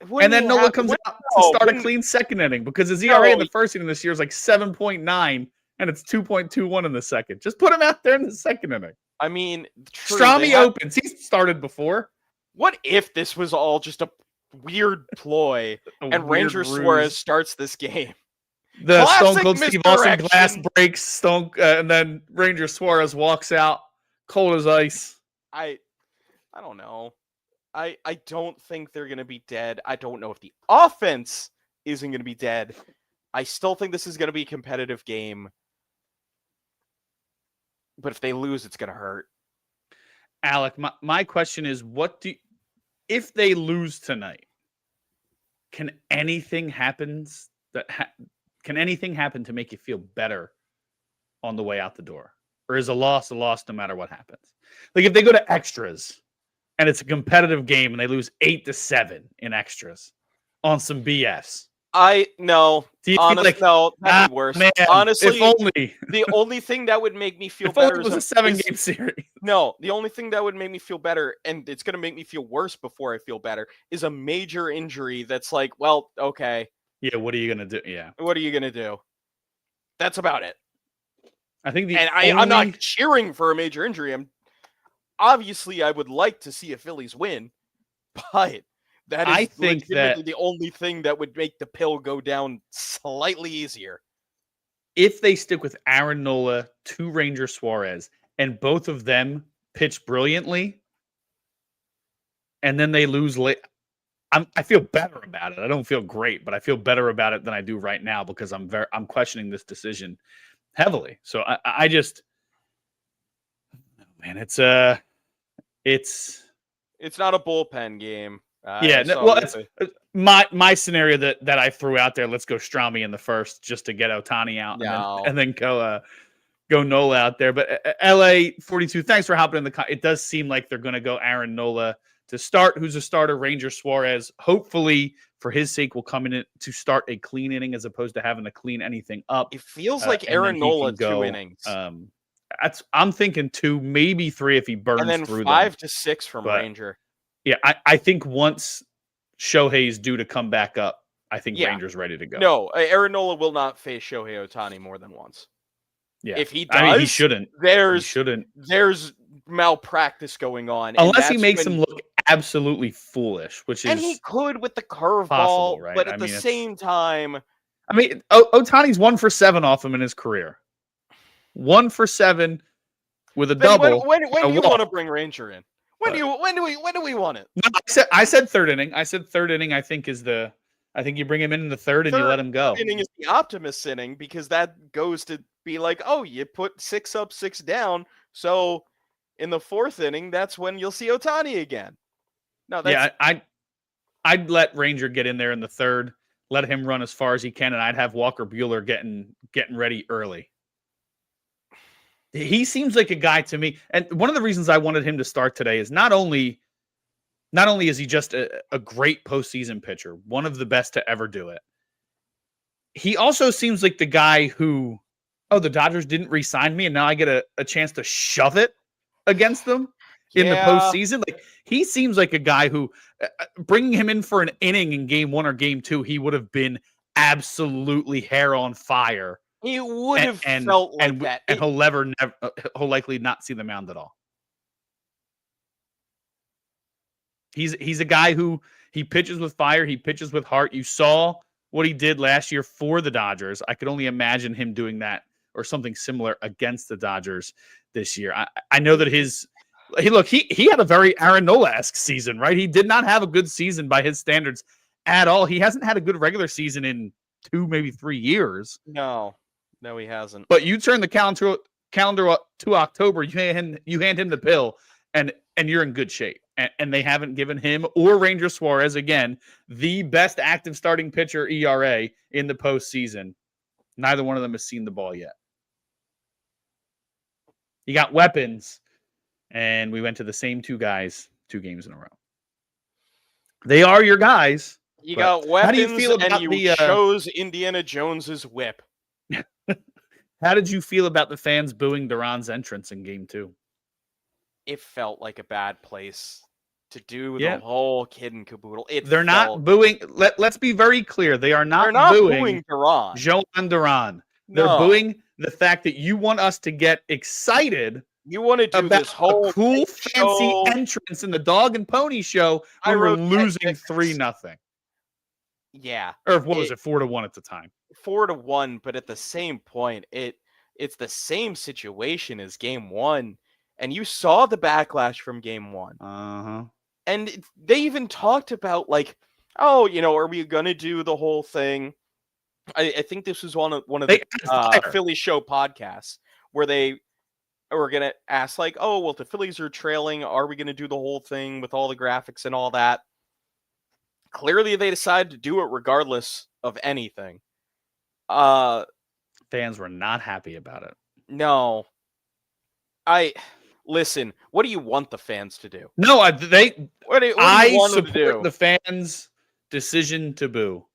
Speaker 1: And then Nola comes out to start a clean second inning because his ERA in the first inning this year is like 7.9, and it's 2.21 in the second. Just put him out there in the second inning.
Speaker 2: I mean,
Speaker 1: Strami opens. He's started before.
Speaker 2: What if this was all just a weird ploy and Ranger Suarez starts this game?
Speaker 1: The Stone Cold Steve Austin glass breaks, and then Ranger Suarez walks out cold as ice.
Speaker 2: I don't know. I don't think they're going to be dead. I don't know if the offense isn't going to be dead. I still think this is going to be a competitive game. But if they lose, it's going to hurt.
Speaker 1: Alec, my question is, if they lose tonight, can anything happen to make you feel better on the way out the door? Or is a loss no matter what happens? Like if they go to extras and it's a competitive game and they lose 8-7 in extras on some BS.
Speaker 2: No, that'd be worse.
Speaker 1: Man,
Speaker 2: honestly,
Speaker 1: if only.
Speaker 2: The only thing that would make me feel
Speaker 1: if
Speaker 2: better
Speaker 1: only it was a 7-game series.
Speaker 2: No, the only thing that would make me feel better, and it's going to make me feel worse before I feel better, is a major injury that's like, well, okay.
Speaker 1: Yeah, what are you going to do? Yeah.
Speaker 2: What are you going to do? That's about it.
Speaker 1: I think
Speaker 2: I'm not cheering for a major injury. Obviously, I would like to see a Phillies win, but that is legitimately the only thing that would make the pill go down slightly easier.
Speaker 1: If they stick with Aaron Nola to Ranger Suarez, and both of them pitch brilliantly, and then they lose late, I feel better about it. I don't feel great, but I feel better about it than I do right now because I'm questioning this decision heavily. So I just, man, it's
Speaker 2: not a bullpen game. I saw
Speaker 1: well,
Speaker 2: what
Speaker 1: it's my scenario that I threw out there. Let's go Strami in the first just to get Otani out,
Speaker 2: No.
Speaker 1: and then go Nola out there. But LA 42, thanks for hopping in it does seem like they're going to go Aaron Nola to start. Who's a starter? Ranger Suarez, hopefully for his sake, will come in to start a clean inning as opposed to having to clean anything up.
Speaker 2: It feels like
Speaker 1: And
Speaker 2: Aaron
Speaker 1: then he
Speaker 2: Nola
Speaker 1: can go,
Speaker 2: 2 innings.
Speaker 1: I'm thinking 2, maybe 3 if he burns
Speaker 2: And then
Speaker 1: through
Speaker 2: 5
Speaker 1: them.
Speaker 2: to 6 from
Speaker 1: But
Speaker 2: Ranger.
Speaker 1: yeah, I think once Shohei's due to come back up, I think
Speaker 2: Yeah.
Speaker 1: Ranger's ready to go.
Speaker 2: No, Aaron Nola will not face Shohei Ohtani more than once.
Speaker 1: Yeah.
Speaker 2: If he does,
Speaker 1: I mean, he shouldn't.
Speaker 2: There's malpractice going on.
Speaker 1: Unless he makes him look absolutely foolish, which is
Speaker 2: and he could with the curveball,
Speaker 1: possible, right?
Speaker 2: But at the same time,
Speaker 1: I mean, Ohtani's 1 for 7 off him in his career. 1 for 7 with a double.
Speaker 2: When do you want to bring Ranger in? When do we want it?
Speaker 1: No, I said third inning. I said third inning. I think you bring him in the third and you let him go.
Speaker 2: Third inning is the optimist inning because that goes to be like, oh, you put 6 up, 6 down. So in the 4th inning, that's when you'll see Ohtani again. No, that's...
Speaker 1: yeah, I'd let Ranger get in there in the third, let him run as far as he can, and I'd have Walker Buehler getting ready early. He seems like a guy to me, and one of the reasons I wanted him to start today is not only is he just a great postseason pitcher, one of the best to ever do it. He also seems like the guy who, the Dodgers didn't re-sign me, and now I get a chance to shove it against them in the postseason. Like, he seems like a guy who, bringing him in for an inning in game 1 or game 2, he would have been absolutely hair on fire.
Speaker 2: He would have felt like that.
Speaker 1: And he'll likely not see the mound at all. He's a guy who he pitches with fire. He pitches with heart. You saw what he did last year for the Dodgers. I could only imagine him doing that or something similar against the Dodgers this year. I know that he had a very Aaron Nola-esque season, right? He did not have a good season by his standards at all. He hasn't had a good regular season in 2, maybe 3 years.
Speaker 2: No, he hasn't.
Speaker 1: But you turn the calendar to October, you hand him the pill, and you're in good shape. And they haven't given him or Ranger Suarez, again, the best active starting pitcher ERA in the postseason. Neither one of them has seen the ball yet. You got weapons, and we went to the same 2 guys 2 games in a row. They are your guys.
Speaker 2: You got weapons,
Speaker 1: how do you feel about
Speaker 2: you chose Indiana Jones's whip.
Speaker 1: How did you feel about the fans booing Duran's entrance in game 2?
Speaker 2: It felt like a bad place to do the whole kid and caboodle.
Speaker 1: They're not booing. Let's be very clear. They're not booing
Speaker 2: Duran.
Speaker 1: Joan Duran. They're booing the fact that you want us to get excited.
Speaker 2: You want to do
Speaker 1: about
Speaker 2: this whole
Speaker 1: cool, fancy entrance in the dog and pony show when we're losing 3-0.
Speaker 2: Yeah.
Speaker 1: Or what was it, 4-1 at the time?
Speaker 2: 4-1, but at the same point, it's the same situation as game 1. And you saw the backlash from game 1.
Speaker 1: Uh-huh.
Speaker 2: And they even talked about, like, oh, are we going to do the whole thing? I think this was one of the Philly show podcasts where they were going to ask, like, oh, well, if the Phillies are trailing, are we going to do the whole thing with all the graphics and all that? Clearly, they decided to do it regardless of anything.
Speaker 1: Fans were not happy about it.
Speaker 2: No. Listen, what do you want the fans to do?
Speaker 1: No,
Speaker 2: what do you want them to do?
Speaker 1: Support the fans' decision to boo.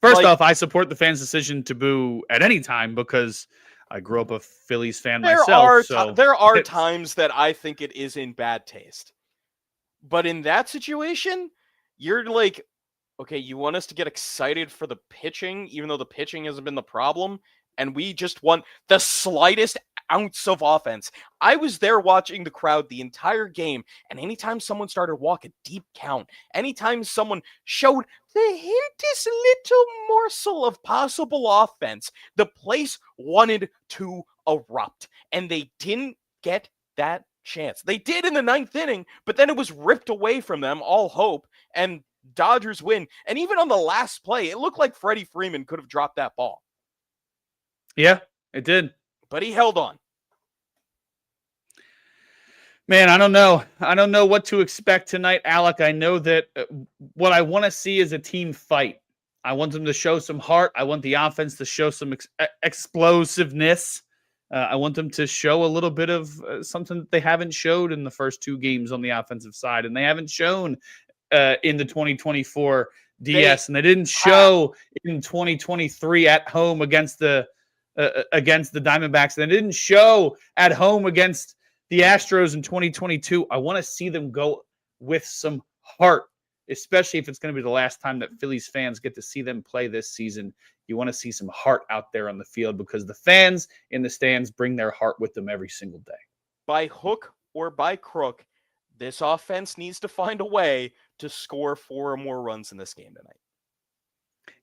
Speaker 1: First off, I support the fans' decision to boo at any time because I grew up a Phillies fan myself.
Speaker 2: There are times that I think it is in bad taste. But in that situation, you're like, okay, you want us to get excited for the pitching, even though the pitching hasn't been the problem, and we just want the slightest ounce of offense. I was there watching the crowd the entire game, and anytime someone started walking deep count, anytime someone showed the hintest little morsel of possible offense, the place wanted to erupt, and they didn't get that chance. They did in the 9th inning, but then it was ripped away from them, all hope, and Dodgers win. And even on the last play, it looked like Freddie Freeman could have dropped that ball.
Speaker 1: Yeah, it did.
Speaker 2: But he held on.
Speaker 1: Man, I don't know. I don't know what to expect tonight, Alec. I know that what I want to see is a team fight. I want them to show some heart. I want the offense to show some explosiveness. I want them to show a little bit of something that they haven't showed in the first two games on the offensive side, and they haven't shown in the 2024
Speaker 2: They
Speaker 1: DS, and they didn't
Speaker 2: have.
Speaker 1: show in 2023 at home against the Diamondbacks, and they didn't show at home against the Astros in 2022. I want to see them go with some heart, especially if it's going to be the last time that Phillies fans get to see them play this season. You want to see some heart out there on the field because the fans in the stands bring their heart with them every single day.
Speaker 2: By hook or by crook, this offense needs to find a way to score 4 or more runs in this game tonight.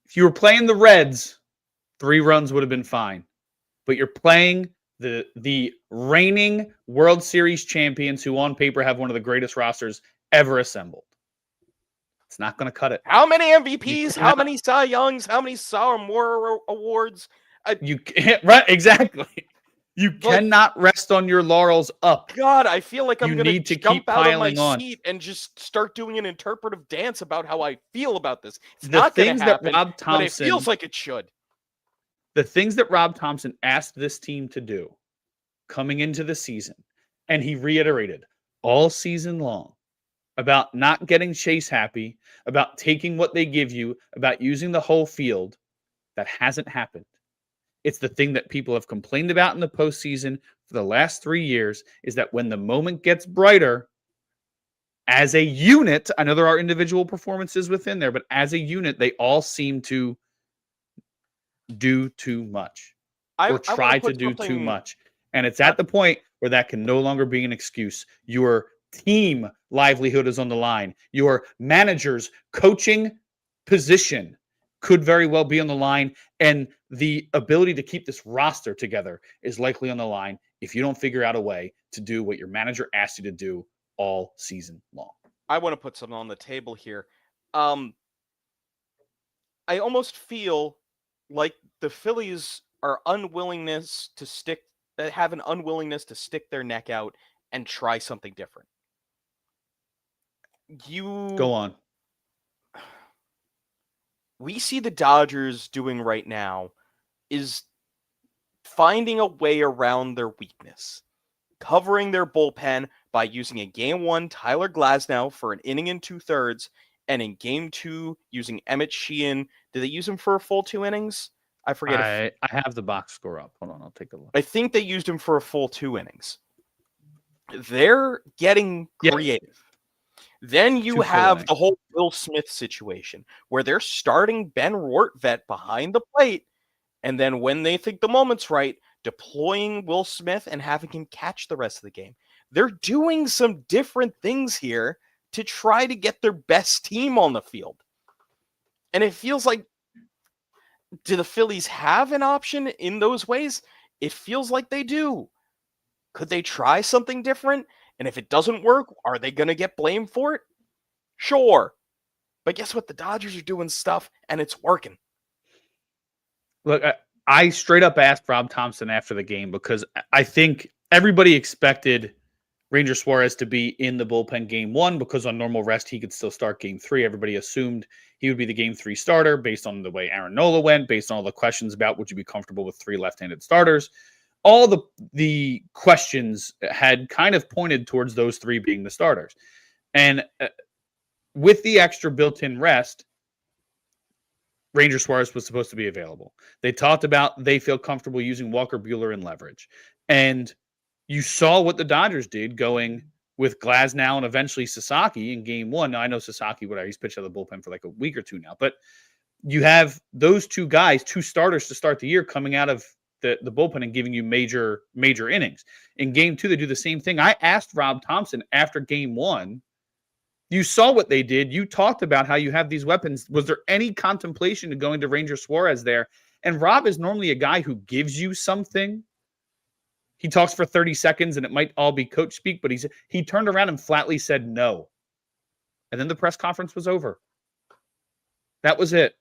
Speaker 1: If you were playing the Reds, 3 runs would have been fine. But you're playing the reigning World Series champions who on paper have one of the greatest rosters ever assembled. It's not going to cut it.
Speaker 2: How many MVPs? How many Cy Youngs? How many Sour Moore awards?
Speaker 1: You can't, right? Exactly. You cannot rest on your laurels up.
Speaker 2: God, I feel like I'm going
Speaker 1: to
Speaker 2: jump
Speaker 1: keep
Speaker 2: out of my
Speaker 1: on.
Speaker 2: seat and just start doing an interpretive dance about how I feel about this. It's
Speaker 1: the
Speaker 2: not going
Speaker 1: things
Speaker 2: to happen,
Speaker 1: that Rob Thompson,
Speaker 2: but it feels like it should.
Speaker 1: The things that Rob Thompson asked this team to do coming into the season, and he reiterated all season long about not getting chase happy, about taking what they give you, about using the whole field, that hasn't happened. It's the thing that people have complained about in the postseason for the last 3 years, is that when the moment gets brighter, as a unit, I know there are individual performances within there, but as a unit, they all seem to do too much or try to do too much. And it's at the point where that can no longer be an excuse. Your team livelihood is on the line. Your manager's coaching position could very well be on the line. And the ability to keep this roster together is likely on the line if you don't figure out a way to do what your manager asked you to do all season long.
Speaker 2: I want to put something on the table here. I almost feel like the Phillies are have an unwillingness to stick their neck out and try something different.
Speaker 1: Go on.
Speaker 2: We see the Dodgers doing right now is finding a way around their weakness, covering their bullpen by using a Game 1 Tyler Glasnow for an inning and 2/3, and in Game 2 using Emmett Sheehan. Did they use him for a full 2 innings? I forget.
Speaker 1: I have the box score up. Hold on, I'll take a look.
Speaker 2: I think they used him for a full 2 innings. They're getting creative. Yep. Then you have the whole Will Smith situation where they're starting Ben Rortvedt behind the plate, and then when they think the moment's right, deploying Will Smith and having him catch the rest of the game. They're doing some different things here to try to get their best team on the field. And it feels like, do the Phillies have an option in those ways? It feels like they do. Could they try something different? And if it doesn't work, are they going to get blamed for it? Sure. But guess what? The Dodgers are doing stuff, and it's working.
Speaker 1: Look, I straight up asked Rob Thompson after the game because I think everybody expected Ranger Suarez to be in the bullpen Game 1 because on normal rest, he could still start Game 3. Everybody assumed he would be the Game 3 starter based on the way Aaron Nola went, based on all the questions about would you be comfortable with 3 left-handed starters. All the questions had kind of pointed towards those 3 being the starters. And with the extra built-in rest, Ranger Suarez was supposed to be available. They talked about they feel comfortable using Walker Buehler in leverage. And you saw what the Dodgers did going with Glasnow and eventually Sasaki in Game 1. Now, I know Sasaki, he's pitched out of the bullpen for like a week or 2 now. But you have those 2 guys, 2 starters to start the year coming out of the bullpen and giving you major innings. In Game 2, they do the same thing. I asked Rob Thompson after Game 1, you saw what they did. You talked about how you have these weapons. Was there any contemplation to going to Ranger Suarez there? And Rob is normally a guy who gives you something. He talks for 30 seconds, and it might all be coach speak, but he turned around and flatly said no. And then the press conference was over. That was it.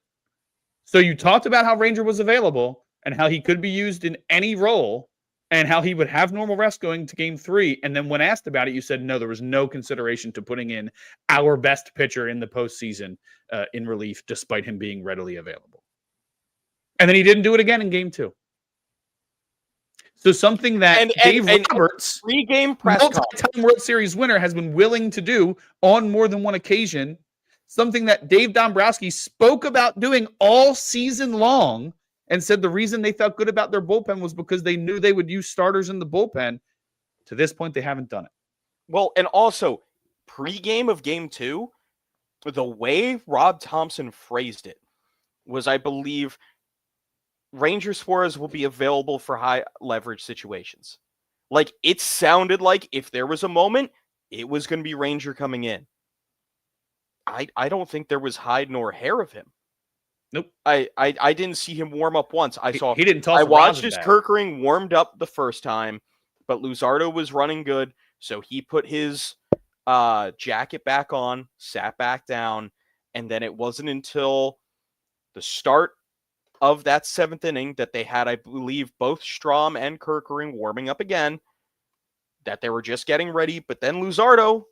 Speaker 1: So you talked about how Ranger was available and how he could be used in any role. and how he would have normal rest going to game 3. And then when asked about it, you said, no, there was no consideration to putting in our best pitcher in the postseason in relief, despite him being readily available. And then he didn't do it again in game 2. So something that Dave Roberts,
Speaker 2: pre-game press
Speaker 1: multi-time World Series winner, has been willing to do on more than one occasion, something that Dave Dombrowski spoke about doing all season long, and said the reason they felt good about their bullpen was because they knew they would use starters in the bullpen. To this point, they haven't done it.
Speaker 2: Well, and also, pre-game of game 2, the way Rob Thompson phrased it was, I believe, Ranger Suarez will be available for high leverage situations. Like, it sounded like if there was a moment, it was going to be Ranger coming in. I don't think there was hide nor hair of him.
Speaker 1: Nope.
Speaker 2: I didn't see him warm up once.
Speaker 1: He didn't toss.
Speaker 2: I watched his Kirkering warmed up the first time, but Luzardo was running good, so he put his jacket back on, sat back down, and then it wasn't until the start of that 7th inning that they had, I believe, both Strom and Kirkering warming up again, that they were just getting ready. But then Luzardo,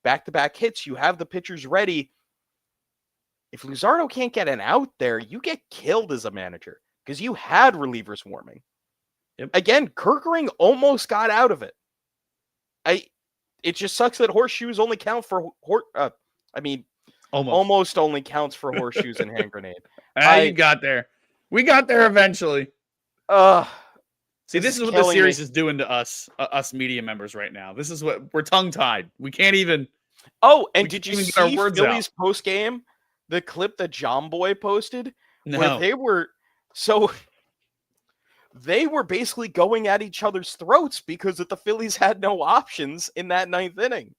Speaker 2: back-to-back hits, you have the pitchers ready. If Luzardo can't get an out there, you get killed as a manager because you had relievers warming.
Speaker 1: Yep.
Speaker 2: Again, Kirkering almost got out of it. It just sucks that horseshoes only count for almost only counts for horseshoes and hand grenade.
Speaker 1: You got there. We got there eventually. See, this is what the series is doing to us media members right now. This is what we're tongue-tied. We can't even.
Speaker 2: Oh, and did you see Phillies post game? The clip that John Boy posted, where they were basically going at each other's throats because the Phillies had no options in that 9th inning.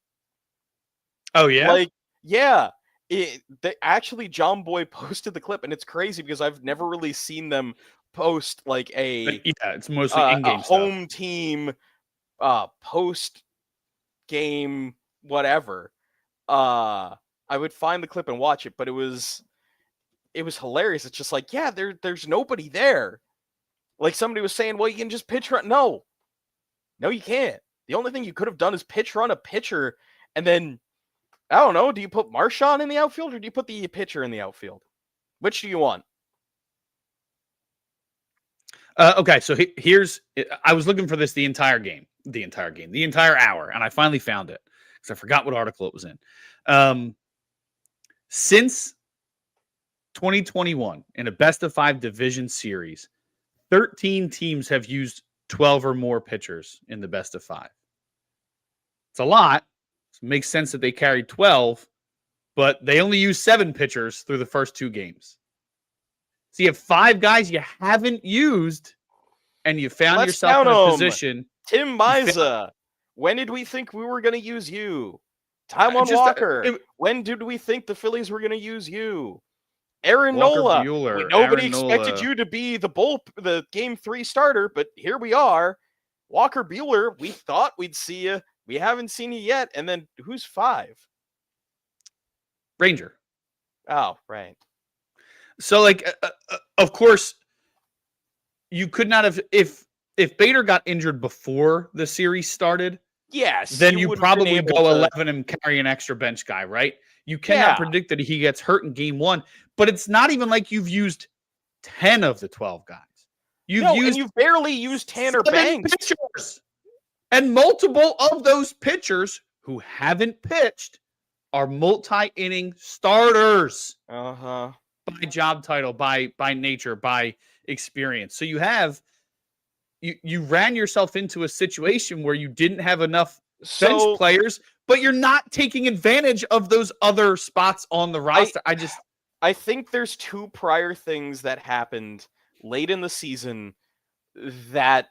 Speaker 1: Oh yeah,
Speaker 2: Actually, John Boy posted the clip, and it's crazy because I've never really seen them post like
Speaker 1: it's mostly in-game
Speaker 2: home team post game whatever. I would find the clip and watch it, but it was hilarious. It's just like, there's nobody there. Like somebody was saying, well, you can just pitch run. No, you can't. The only thing you could have done is pitch run a pitcher, and then I don't know. Do you put Marchand in the outfield or do you put the pitcher in the outfield? Which do you want?
Speaker 1: Okay, so I was looking for this the entire hour, and I finally found it because I forgot what article it was in. Since 2021, in a best-of-5 division series, 13 teams have used 12 or more pitchers in the best-of-5. It's a lot. It makes sense that they carried 12, but they only used 7 pitchers through the first 2 games. So you have 5 guys you haven't used, and you found yourself in a position.
Speaker 2: Tim Miza, when did we think we were going to use you? Taijuan Walker, when did we think the Phillies were going to use you? Aaron Nola, nobody expected you to be the game 3 starter, but here we are. Walker Buehler, we thought we'd see you. We haven't seen you yet. And then who's 5?
Speaker 1: Ranger.
Speaker 2: Oh, right.
Speaker 1: So, of course, you could not have if Bader got injured before the series started.
Speaker 2: Yes,
Speaker 1: then you probably go 11 and carry an extra bench guy, right? You cannot predict that he gets hurt in game 1, but it's not even like you've used 10 of the 12 guys.
Speaker 2: You've barely used Tanner Banks.
Speaker 1: Pitchers. And multiple of those pitchers who haven't pitched are multi-inning starters.
Speaker 2: Uh-huh.
Speaker 1: By job title, by nature, by experience. So you ran yourself into a situation where you didn't have enough bench players, but you're not taking advantage of those other spots on the roster.
Speaker 2: I think there's 2 prior things that happened late in the season that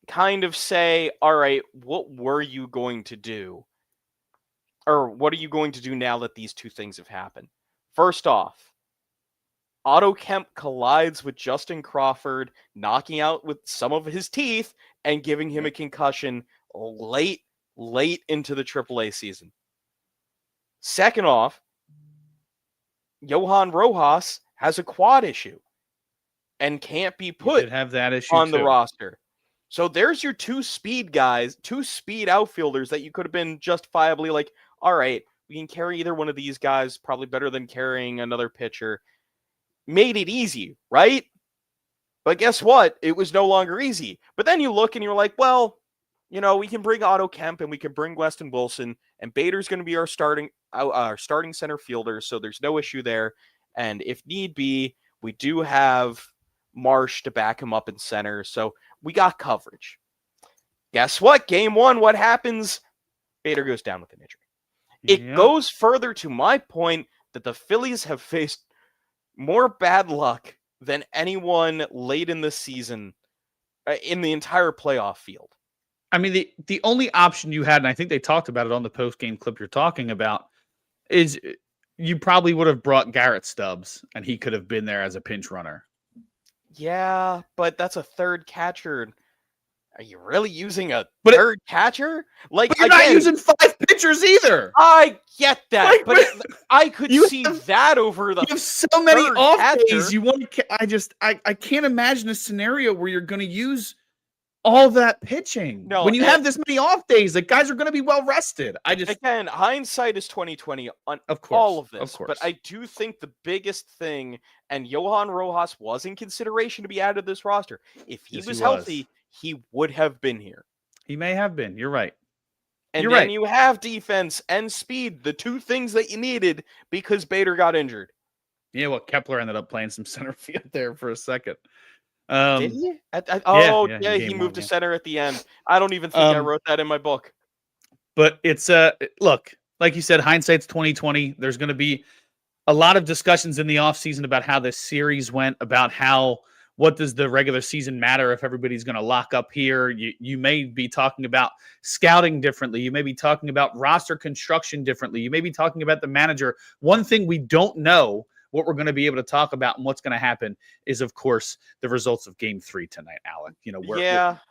Speaker 2: kind of say, all right, what were you going to do? Or what are you going to do now that these 2 things have happened? First off, Otto Kemp collides with Justin Crawford, knocking out with some of his teeth and giving him a concussion late into the AAA season. Second off, Johan Rojas has a quad issue. and can't be
Speaker 1: You
Speaker 2: put
Speaker 1: did have that issue
Speaker 2: on the
Speaker 1: too.
Speaker 2: roster. So there's your 2 speed guys, 2 speed outfielders that you could have been justifiably like, all right, we can carry either one of these guys, probably better than carrying another pitcher. Made it easy, right? But guess what? It was no longer easy. But then you look and you're like, well, we can bring Otto Kemp and we can bring Weston Wilson, and Bader's going to be our starting center fielder, so there's no issue there. And if need be, we do have Marsh to back him up in center, so we got coverage. Guess what? Game 1, what happens? Bader goes down with an injury. It goes further to my point that the Phillies have faced more bad luck than anyone late in the season in the entire playoff field.
Speaker 1: I mean, the only option you had, and I think they talked about it on the post-game clip you're talking about, is you probably would have brought Garrett Stubbs, and he could have been there as a pinch runner.
Speaker 2: Yeah, but that's a third catcher. Are you really using a third catcher?
Speaker 1: But you're not using 5 pitchers either.
Speaker 2: I get that, but I could see that over the.
Speaker 1: You have so many off days. You want to? I can't imagine a scenario where you're going to use all that pitching. No, when you have this many off days, the guys are going to be well rested.
Speaker 2: Again, hindsight is 20/20 on all of this. But I do think the biggest thing, and Johan Rojas was in consideration to be added to this roster. If he was healthy, he would have been here.
Speaker 1: He may have been. You're right.
Speaker 2: And then you have defense and speed, the 2 things that you needed because Bader got injured.
Speaker 1: Yeah, well, Kepler ended up playing some center field there for a second.
Speaker 2: Did he? He moved to center at the end. I don't even think I wrote that in my book.
Speaker 1: But it's look, like you said, hindsight's 20/20. There's going to be a lot of discussions in the offseason about how this series went, about what does the regular season matter if everybody's going to lock up here. You may be talking about scouting differently. You may be talking about roster construction differently. You may be talking about the manager. One thing we don't know what we're going to be able to talk about and what's going to happen is, of course, the results of Game 3 tonight, Alec.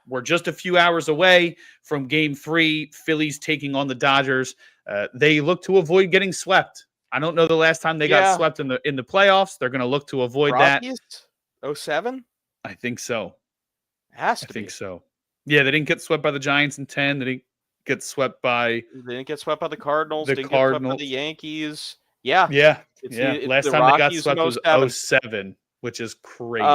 Speaker 1: We're just a few hours away from Game 3. Phillies taking on the Dodgers. They look to avoid getting swept. I don't know the last time they got swept in the playoffs. They're going to look to avoid that.
Speaker 2: 07?
Speaker 1: I think so.
Speaker 2: Has to
Speaker 1: be. I think so. Yeah, they didn't get swept by the Giants in 10. They didn't get swept by
Speaker 2: the Cardinals. Get swept by the Yankees. Yeah.
Speaker 1: Last time they got swept was 07, which is crazy.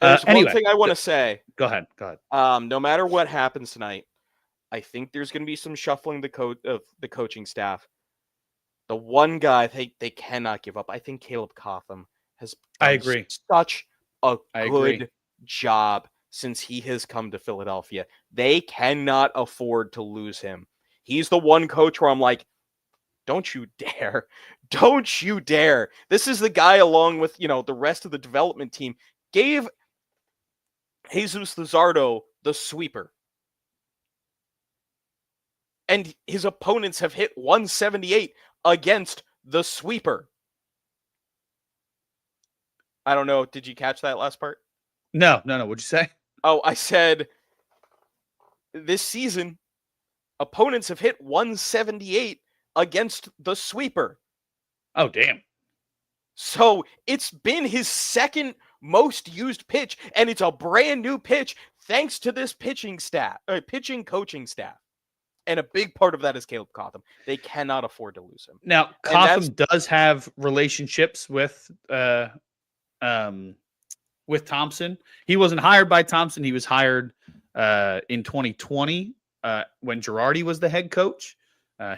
Speaker 2: There's one thing I want to say.
Speaker 1: Go ahead.
Speaker 2: No matter what happens tonight, I think there's going to be some shuffling of the coaching staff. The one guy they cannot give up. I think Caleb Cotham has done such a good job since he has come to Philadelphia. They cannot afford to lose him. He's the one coach where I'm like, don't you dare. Don't you dare. This is the guy, along with, the rest of the development team, gave Jesus Luzardo the sweeper. And his opponents have hit 178 against the sweeper. I don't know. Did you catch that last part?
Speaker 1: No. What'd you say?
Speaker 2: Oh, I said this season, opponents have hit 178 against the sweeper.
Speaker 1: Oh, damn.
Speaker 2: So it's been his second most used pitch, and it's a brand new pitch thanks to this pitching coaching staff. And a big part of that is Caleb Cotham. They cannot afford to lose him.
Speaker 1: Now, Cotham does have relationships with Thompson. He wasn't hired by Thompson. He was hired in 2020 when Girardi was the head coach.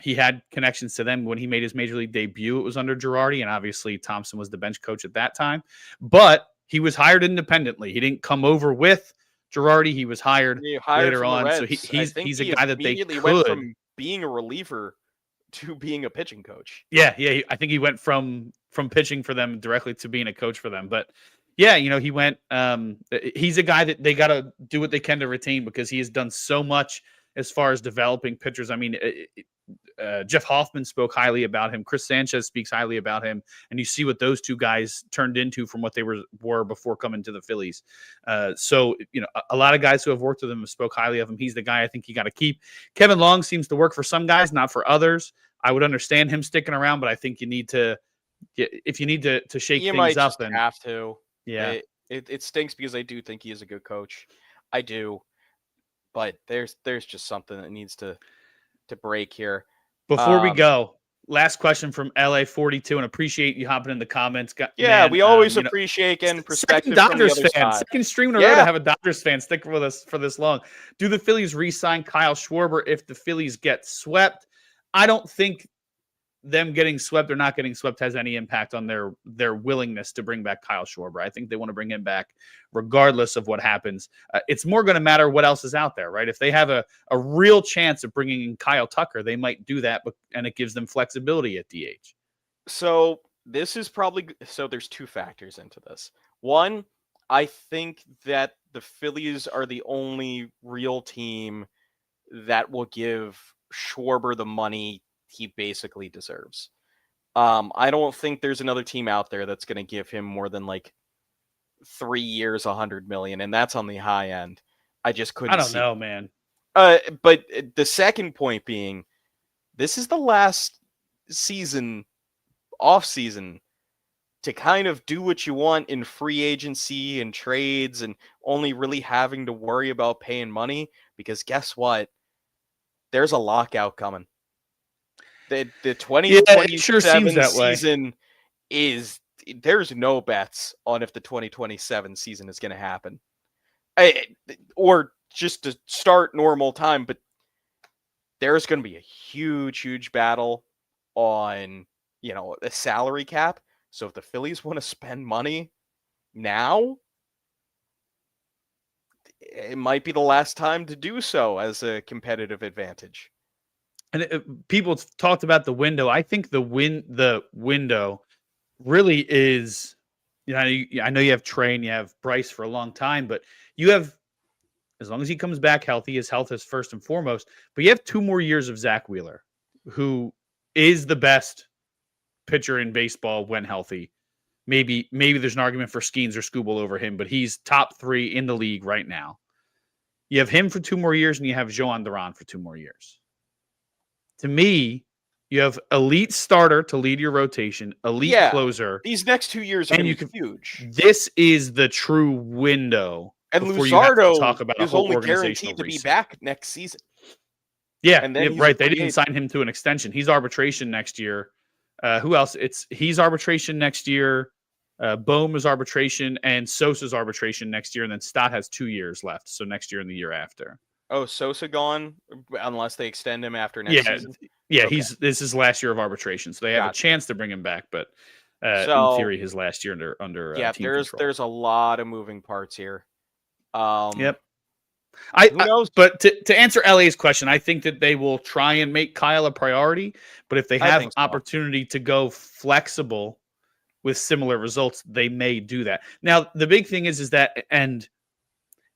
Speaker 1: He had connections to them when he made his major league debut. It was under Girardi, and obviously Thompson was the bench coach at that time. But he was hired independently. He didn't come over with Girardi. He was hired later on. So he's a guy that they
Speaker 2: went from being a reliever to being a pitching coach.
Speaker 1: Yeah. I think he went from pitching for them directly to being a coach for them. But yeah, he went. He's a guy that they got to do what they can to retain because he has done so much as far as developing pitchers. I mean, Jeff Hoffman spoke highly about him. Chris Sanchez speaks highly about him. And you see what those two guys turned into from what they were before coming to the Phillies. So, a lot of guys who have worked with him have spoke highly of him. He's the guy I think you got to keep. Kevin Long seems to work for some guys, not for others. I would understand him sticking around, but I think you need to, if you need to shake things up.
Speaker 2: Have to.
Speaker 1: Yeah.
Speaker 2: It stinks because I do think he is a good coach. I do, but there's just something that needs to break here.
Speaker 1: Before we go, last question from LA42, and appreciate you hopping in the comments,
Speaker 2: Yeah,
Speaker 1: man.
Speaker 2: we always appreciate getting
Speaker 1: Second
Speaker 2: perspective from the
Speaker 1: Dodgers
Speaker 2: other
Speaker 1: fan,
Speaker 2: side.
Speaker 1: second stream in a row to
Speaker 2: Yeah.
Speaker 1: have a Dodgers fan stick with us for this long. Do the Phillies re-sign Kyle Schwarber if the Phillies get swept? I don't think them getting swept or not getting swept has any impact on their willingness to bring back Kyle Schwarber. I think they want to bring him back regardless of what happens. It's more going to matter what else is out there, right? If they have a real chance of bringing in Kyle Tucker, they might do that, and it gives them flexibility at DH.
Speaker 2: So this is probably there's two factors into this. One, I think that the Phillies are the only real team that will give Schwarber the money he basically deserves. I don't think there's another team out there that's going to give him more than like 3 years, $100 million, and that's on the high end. I just couldn't.
Speaker 1: I don't know, man.
Speaker 2: But the second point being, this is the last season, off season, to kind of do what you want in free agency and trades, and only really having to worry about paying money. Because guess what? There's a lockout coming. The 2027 season is, there's no bets on if the 2027 season is going to happen, or just to start normal time. But there's going to be a huge battle on, a salary cap. So if the Phillies want to spend money now, it might be the last time to do so as a competitive advantage.
Speaker 1: And people talked about the window. I think the window really is, I know you have Trey and you have Bryce for a long time, but you have, as long as he comes back healthy, his health is first and foremost, but you have 2 more years of Zach Wheeler, who is the best pitcher in baseball when healthy. Maybe there's an argument for Skeens or Skubal over him, but he's top 3 in the league right now. You have him for 2 more years, and you have Joan Duran for 2 more years. To me, you have elite starter to lead your rotation, elite closer.
Speaker 2: These next 2 years are going to be huge.
Speaker 1: This is the true window.
Speaker 2: And Luzardo is only guaranteed to be back next season.
Speaker 1: Yeah, and then right. They didn't sign him to an extension. He's arbitration next year. Who else? He's arbitration next year. Bohm is arbitration, and Sosa's arbitration next year, and then Stott has 2 years left, so next year and the year after.
Speaker 2: Oh, Sosa gone unless they extend him after next season?
Speaker 1: Yeah, okay. This is last year of arbitration, so they have a chance to bring him back, but in theory, his last year under team control.
Speaker 2: There's a lot of moving parts here.
Speaker 1: Yep. Who knows? But to answer LA's question, I think that they will try and make Kyle a priority, but if they have opportunity to go flexible with similar results, they may do that. Now, the big thing is that, and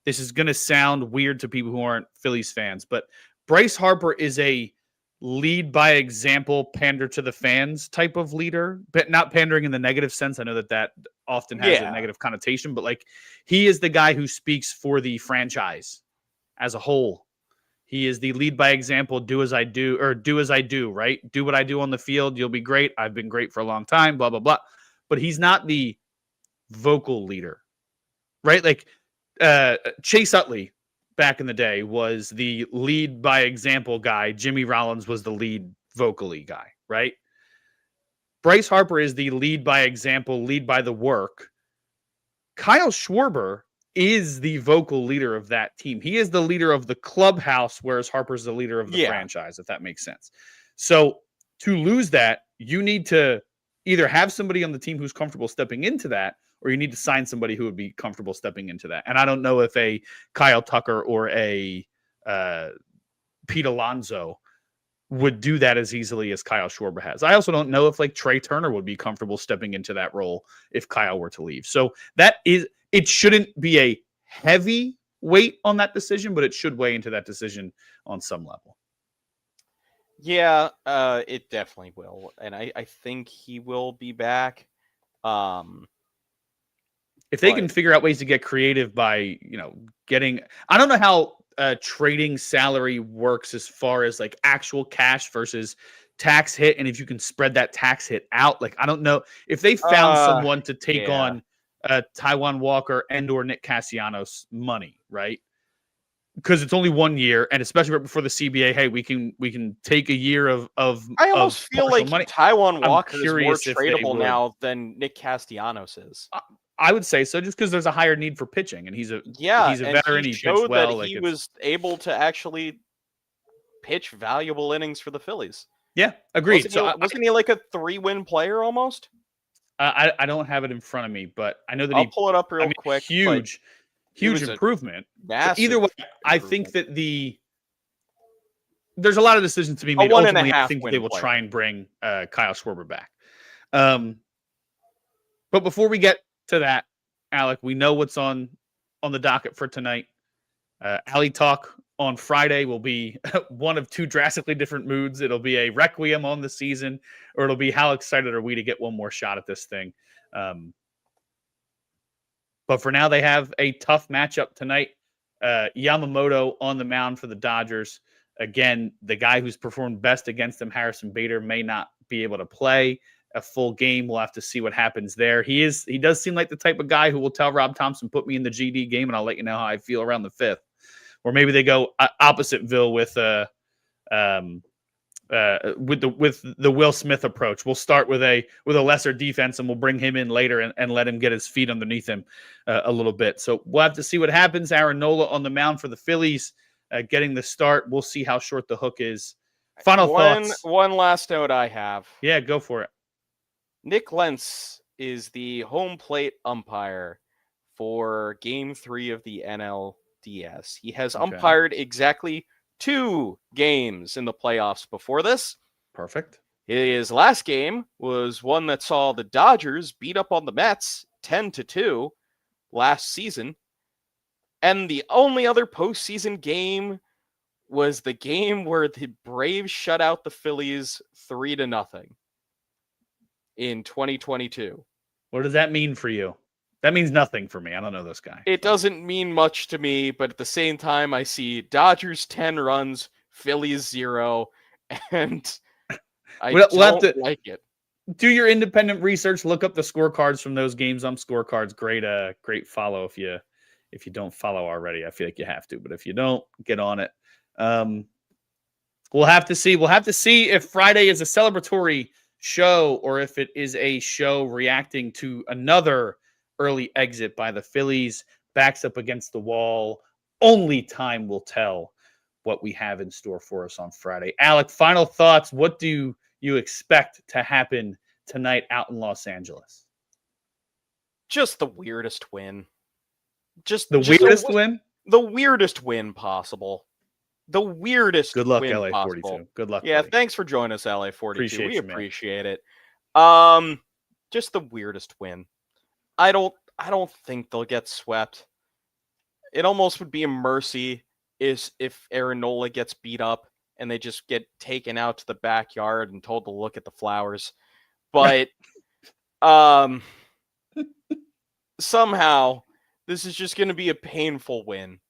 Speaker 1: this is going to sound weird to people who aren't Phillies fans, but Bryce Harper is a lead by example, pander to the fans type of leader, but not pandering in the negative sense. I know that often has a negative connotation, but like, he is the guy who speaks for the franchise as a whole. He is the lead by example, do as I do, or do as I do, right? Do what I do on the field. You'll be great. I've been great for a long time, blah, blah, blah. But he's not the vocal leader, right? Like Chase Utley back in the day was the lead by example guy. Jimmy Rollins was the lead vocally guy, right? Bryce Harper is the lead by example, lead by the work. Kyle Schwarber is the vocal leader of that team. He is the leader of the clubhouse, whereas Harper's the leader of the franchise, if that makes sense. So to lose that, you need to either have somebody on the team who's comfortable stepping into that, or you need to sign somebody who would be comfortable stepping into that. And I don't know if a Kyle Tucker or a Pete Alonso would do that as easily as Kyle Schwarber has. I also don't know if like Trey Turner would be comfortable stepping into that role if Kyle were to leave. So it shouldn't be a heavy weight on that decision, but it should weigh into that decision on some level.
Speaker 2: Yeah, it definitely will. And I think he will be back.
Speaker 1: If they can figure out ways to get creative by, getting, I don't know how trading salary works as far as like actual cash versus tax hit. And if you can spread that tax hit out, like, I don't know if they found someone to take on Taiwan Walker and or Nick Castellanos money, right? Because it's only 1 year, and especially right before the CBA, hey, we can take a year of
Speaker 2: I almost feel
Speaker 1: partial
Speaker 2: like
Speaker 1: money.
Speaker 2: Taiwan
Speaker 1: I'm
Speaker 2: Walker is more
Speaker 1: curious if they
Speaker 2: tradable
Speaker 1: would.
Speaker 2: now than Nick Castellanos is.
Speaker 1: I would say so, just because there's a higher need for pitching, and he's a
Speaker 2: Yeah, and
Speaker 1: veteran.
Speaker 2: he
Speaker 1: He pitched
Speaker 2: showed that
Speaker 1: well.
Speaker 2: he was able to actually pitch valuable innings for the Phillies.
Speaker 1: Yeah, agreed.
Speaker 2: Wasn't he like a 3-win player almost?
Speaker 1: I don't have it in front of me, but I know that
Speaker 2: I'll pull it up real quick.
Speaker 1: Huge improvement. But either way, I think that there's a lot of decisions to be made. Ultimately, I think they will try and bring Kyle Schwarber back. But before we get to that, Alec, we know what's on the docket for tonight. Alley Talk on Friday will be one of two drastically different moods. It'll be a requiem on the season, or it'll be how excited are we to get one more shot at this thing. But for now, they have a tough matchup tonight. Yamamoto on the mound for the Dodgers. Again, the guy who's performed best against them, Harrison Bader, may not be able to play a full game. We'll have to see what happens there. He does seem like the type of guy who will tell Rob Thompson, put me in the GD game and I'll let you know how I feel around the 5th. Or maybe they go oppositeville with the Will Smith approach. We'll start with a lesser defense and we'll bring him in later and let him get his feet underneath him a little bit. So we'll have to see what happens. Aaron Nola on the mound for the Phillies, getting the start. We'll see how short the hook is. Final thoughts.
Speaker 2: One last note I have.
Speaker 1: Yeah, go for it.
Speaker 2: Nick Lentz is the home plate umpire for Game 3 of the NLDS. He has umpired exactly 2 games in the playoffs before this.
Speaker 1: Perfect.
Speaker 2: His last game was one that saw the Dodgers beat up on the Mets 10-2 last season. And the only other postseason game was the game where the Braves shut out the Phillies 3-0 in 2022.
Speaker 1: What does that mean for you? That means nothing for me. I don't know this guy.
Speaker 2: It doesn't mean much to me, but at the same time, I see Dodgers 10 runs, Phillies 0, and I don't like it.
Speaker 1: Do your independent research. Look up the scorecards from those games on Scorecards. Great follow if you don't follow already. I feel like you have to, but if you don't, get on it. We'll have to see. We'll have to see if Friday is a celebratory show or if it is a show reacting to another early exit by the Phillies. Backs up against the wall. Only time will tell what we have in store for us on Friday. Alec, final thoughts. What do you expect to happen tonight out in Los Angeles?
Speaker 2: Just the weirdest win.
Speaker 1: The
Speaker 2: weirdest win possible. The weirdest.
Speaker 1: Good luck,
Speaker 2: win
Speaker 1: LA 42.
Speaker 2: Possible.
Speaker 1: Good luck.
Speaker 2: Yeah,
Speaker 1: buddy.
Speaker 2: Thanks for joining us, LA 42. We appreciate it. Just the weirdest win. I don't think they'll get swept. It almost would be a mercy if Aaron Nola gets beat up and they just get taken out to the backyard and told to look at the flowers. But somehow this is just going to be a painful win.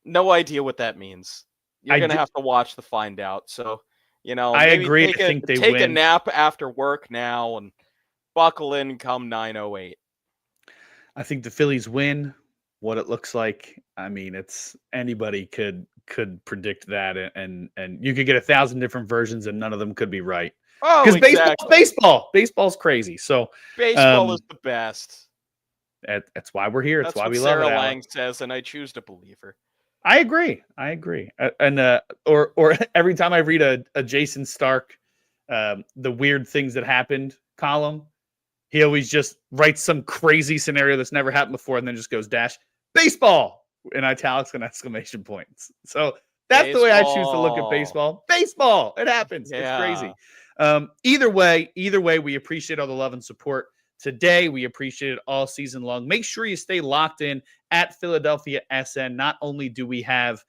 Speaker 2: No idea what that means. You're going to have to watch to find out. So,
Speaker 1: I agree.
Speaker 2: Take a nap after work now and buckle in come 9:08.
Speaker 1: I think the Phillies win. What it looks like, I mean, it's anybody could predict that, and you could get 1,000 different versions, and none of them could be right.
Speaker 2: Oh,
Speaker 1: because baseball's crazy. So
Speaker 2: baseball is the best.
Speaker 1: That's why we're here. That's why we love
Speaker 2: Sarah
Speaker 1: it.
Speaker 2: Lang says, and I choose to believe her.
Speaker 1: I agree. And or every time I read a Jason Stark, the weird things that happened column, he always just writes some crazy scenario that's never happened before, and then just goes baseball in italics and exclamation points. So that's the way I choose to look at baseball. Baseball, it happens. Yeah. It's crazy. Either way, we appreciate all the love and support today. We appreciate it all season long. Make sure you stay locked in at Philadelphia SN. Not only do we have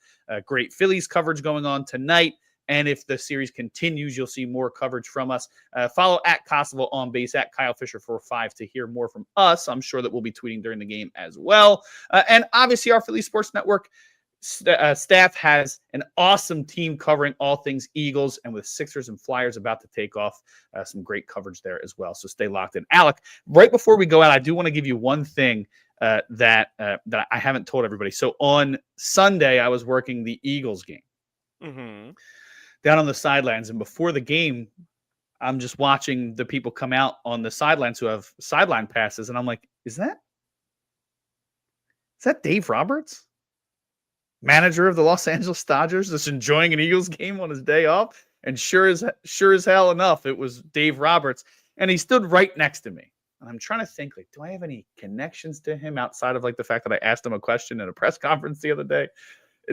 Speaker 1: great Phillies coverage going on tonight, and if the series continues, you'll see more coverage from us. Follow at Kostival on base, at Kyle Fisher 45 to hear more from us. I'm sure that we'll be tweeting during the game as well. And obviously our Philly Sports Network staff has an awesome team covering all things Eagles, and with Sixers and Flyers about to take off, some great coverage there as well. So stay locked in. Alec, right before we go out, I do want to give you one thing that I haven't told everybody. So on Sunday, I was working the Eagles game down on the sidelines, and before the game, I'm just watching the people come out on the sidelines who have sideline passes, and I'm like, is that Dave Roberts, manager of the Los Angeles Dodgers, just enjoying an Eagles game on his day off? And sure as hell enough, it was Dave Roberts, and he stood right next to me. And I'm trying to think, like, do I have any connections to him outside of like the fact that I asked him a question at a press conference the other day?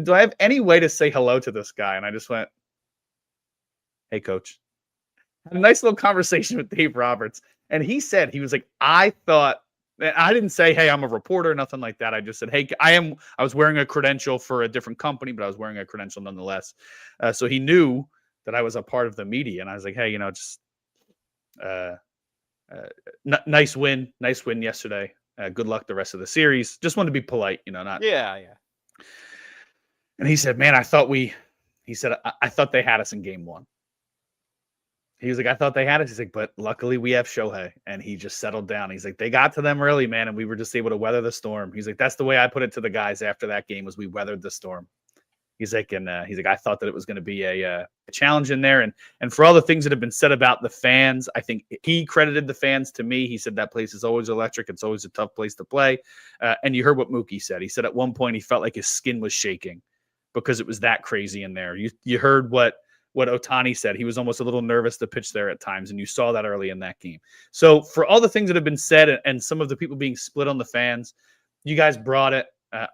Speaker 1: Do I have any way to say hello to this guy? And I just went, "Hey, coach." Had a nice little conversation with Dave Roberts, and he said, he was like, I didn't say, "Hey, I'm a reporter," nothing like that. I just said, "Hey, I was wearing a credential for a different company, but I was wearing a credential nonetheless." So he knew that I was a part of the media, and I was like, "Hey, just nice win yesterday. Good luck the rest of the series. Just wanted to be polite, not."
Speaker 2: Yeah.
Speaker 1: And he said, "Man, I thought they had us in game one." He was like, "I thought they had us." He's like, "But luckily we have Shohei." And he just settled down. He's like, "They got to them early, man, and we were just able to weather the storm." He's like, "That's the way I put it to the guys after that game, was we weathered the storm." He's like, "I thought that it was going to be a challenge in there." And for all the things that have been said about the fans, I think he credited the fans to me. He said that place is always electric. It's always a tough place to play. And you heard what Mookie said. He said at one point he felt like his skin was shaking because it was that crazy in there. You heard what Ohtani said. He was almost a little nervous to pitch there at times, and you saw that early in that game. So for all the things that have been said and some of the people being split on the fans, you guys brought it.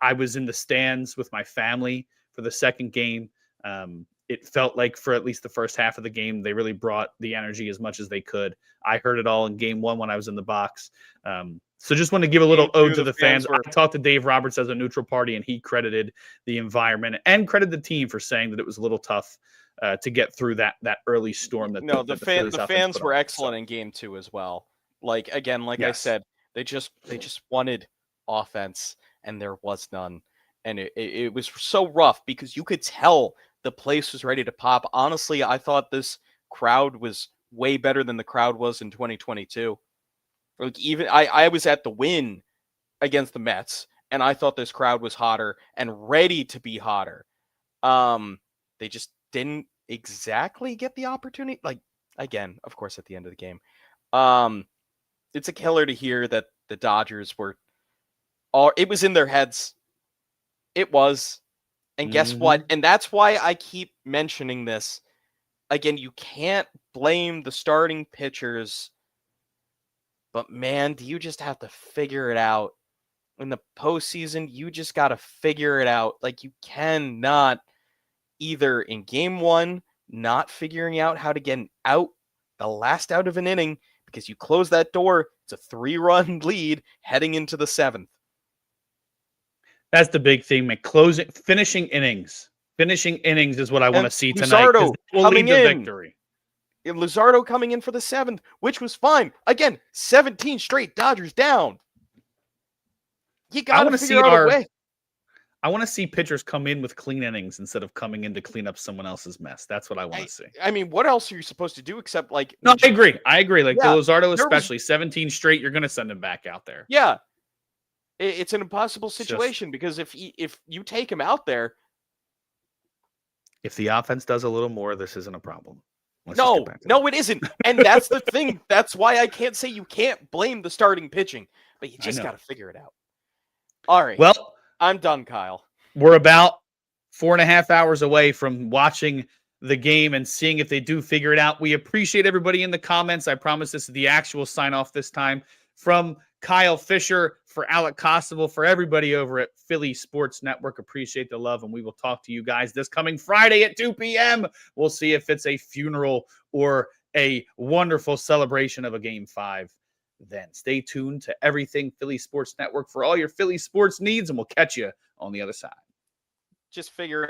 Speaker 1: I was in the stands with my family for the second game. It felt like for at least the first half of the game, they really brought the energy as much as they could. I heard it all in game one when I was in the box. So just want to give a little ode to the fans. I talked to Dave Roberts as a neutral party, and he credited the environment and credited the team for saying that it was a little tough to get through that early storm.
Speaker 2: The fans were excellent in game two as well. Like
Speaker 1: yes.
Speaker 2: I said, they just wanted offense, and there was none. And it was so rough because you could tell the place was ready to pop. Honestly, I thought this crowd was way better than the crowd was in 2022. Like, even I was at the win against the Mets, and I thought this crowd was hotter and ready to be hotter. They just didn't exactly get the opportunity. Like, again, of course, at the end of the game. It's a killer to hear that the Dodgers it was in their heads. It was. And guess what? And that's why I keep mentioning this. Again, you can't blame the starting pitchers. But man, do you just have to figure it out. In the postseason, you just got to figure it out. Like, you cannot either in game one, not figuring out how to get out the last out of an inning because you close that door. It's a 3-run lead heading into the 7th.
Speaker 1: That's the big thing, man. Finishing innings. Finishing innings is what I want to see tonight.
Speaker 2: Luzardo
Speaker 1: will lead to victory.
Speaker 2: Luzardo coming in for the 7th, which was fine. Again, 17 straight Dodgers down. You got to figure out a way.
Speaker 1: I want to see pitchers come in with clean innings instead of coming in to clean up someone else's mess. That's what I want to see.
Speaker 2: I mean, what else are you supposed to do except like...
Speaker 1: No, I agree. Like, the Luzardo especially, 17 straight, you're going to send him back out there.
Speaker 2: Yeah. It's an impossible situation because if you take him out there...
Speaker 1: If the offense does a little more, this isn't a problem.
Speaker 2: No, it isn't. And that's the thing. That's why I can't say you can't blame the starting pitching, but you just got to figure it out. All right.
Speaker 1: Well,
Speaker 2: I'm done, Kyle.
Speaker 1: We're about 4.5 hours away from watching the game and seeing if they do figure it out. We appreciate everybody in the comments. I promise this is the actual sign off this time. From Kyle Fisher, for Alec Kostival, for everybody over at Philly Sports Network. Appreciate the love, and we will talk to you guys this coming Friday at 2 p.m. We'll see if it's a funeral or a wonderful celebration of a Game 5. Then stay tuned to everything Philly Sports Network for all your Philly sports needs, and we'll catch you on the other side.
Speaker 2: Just figure it out.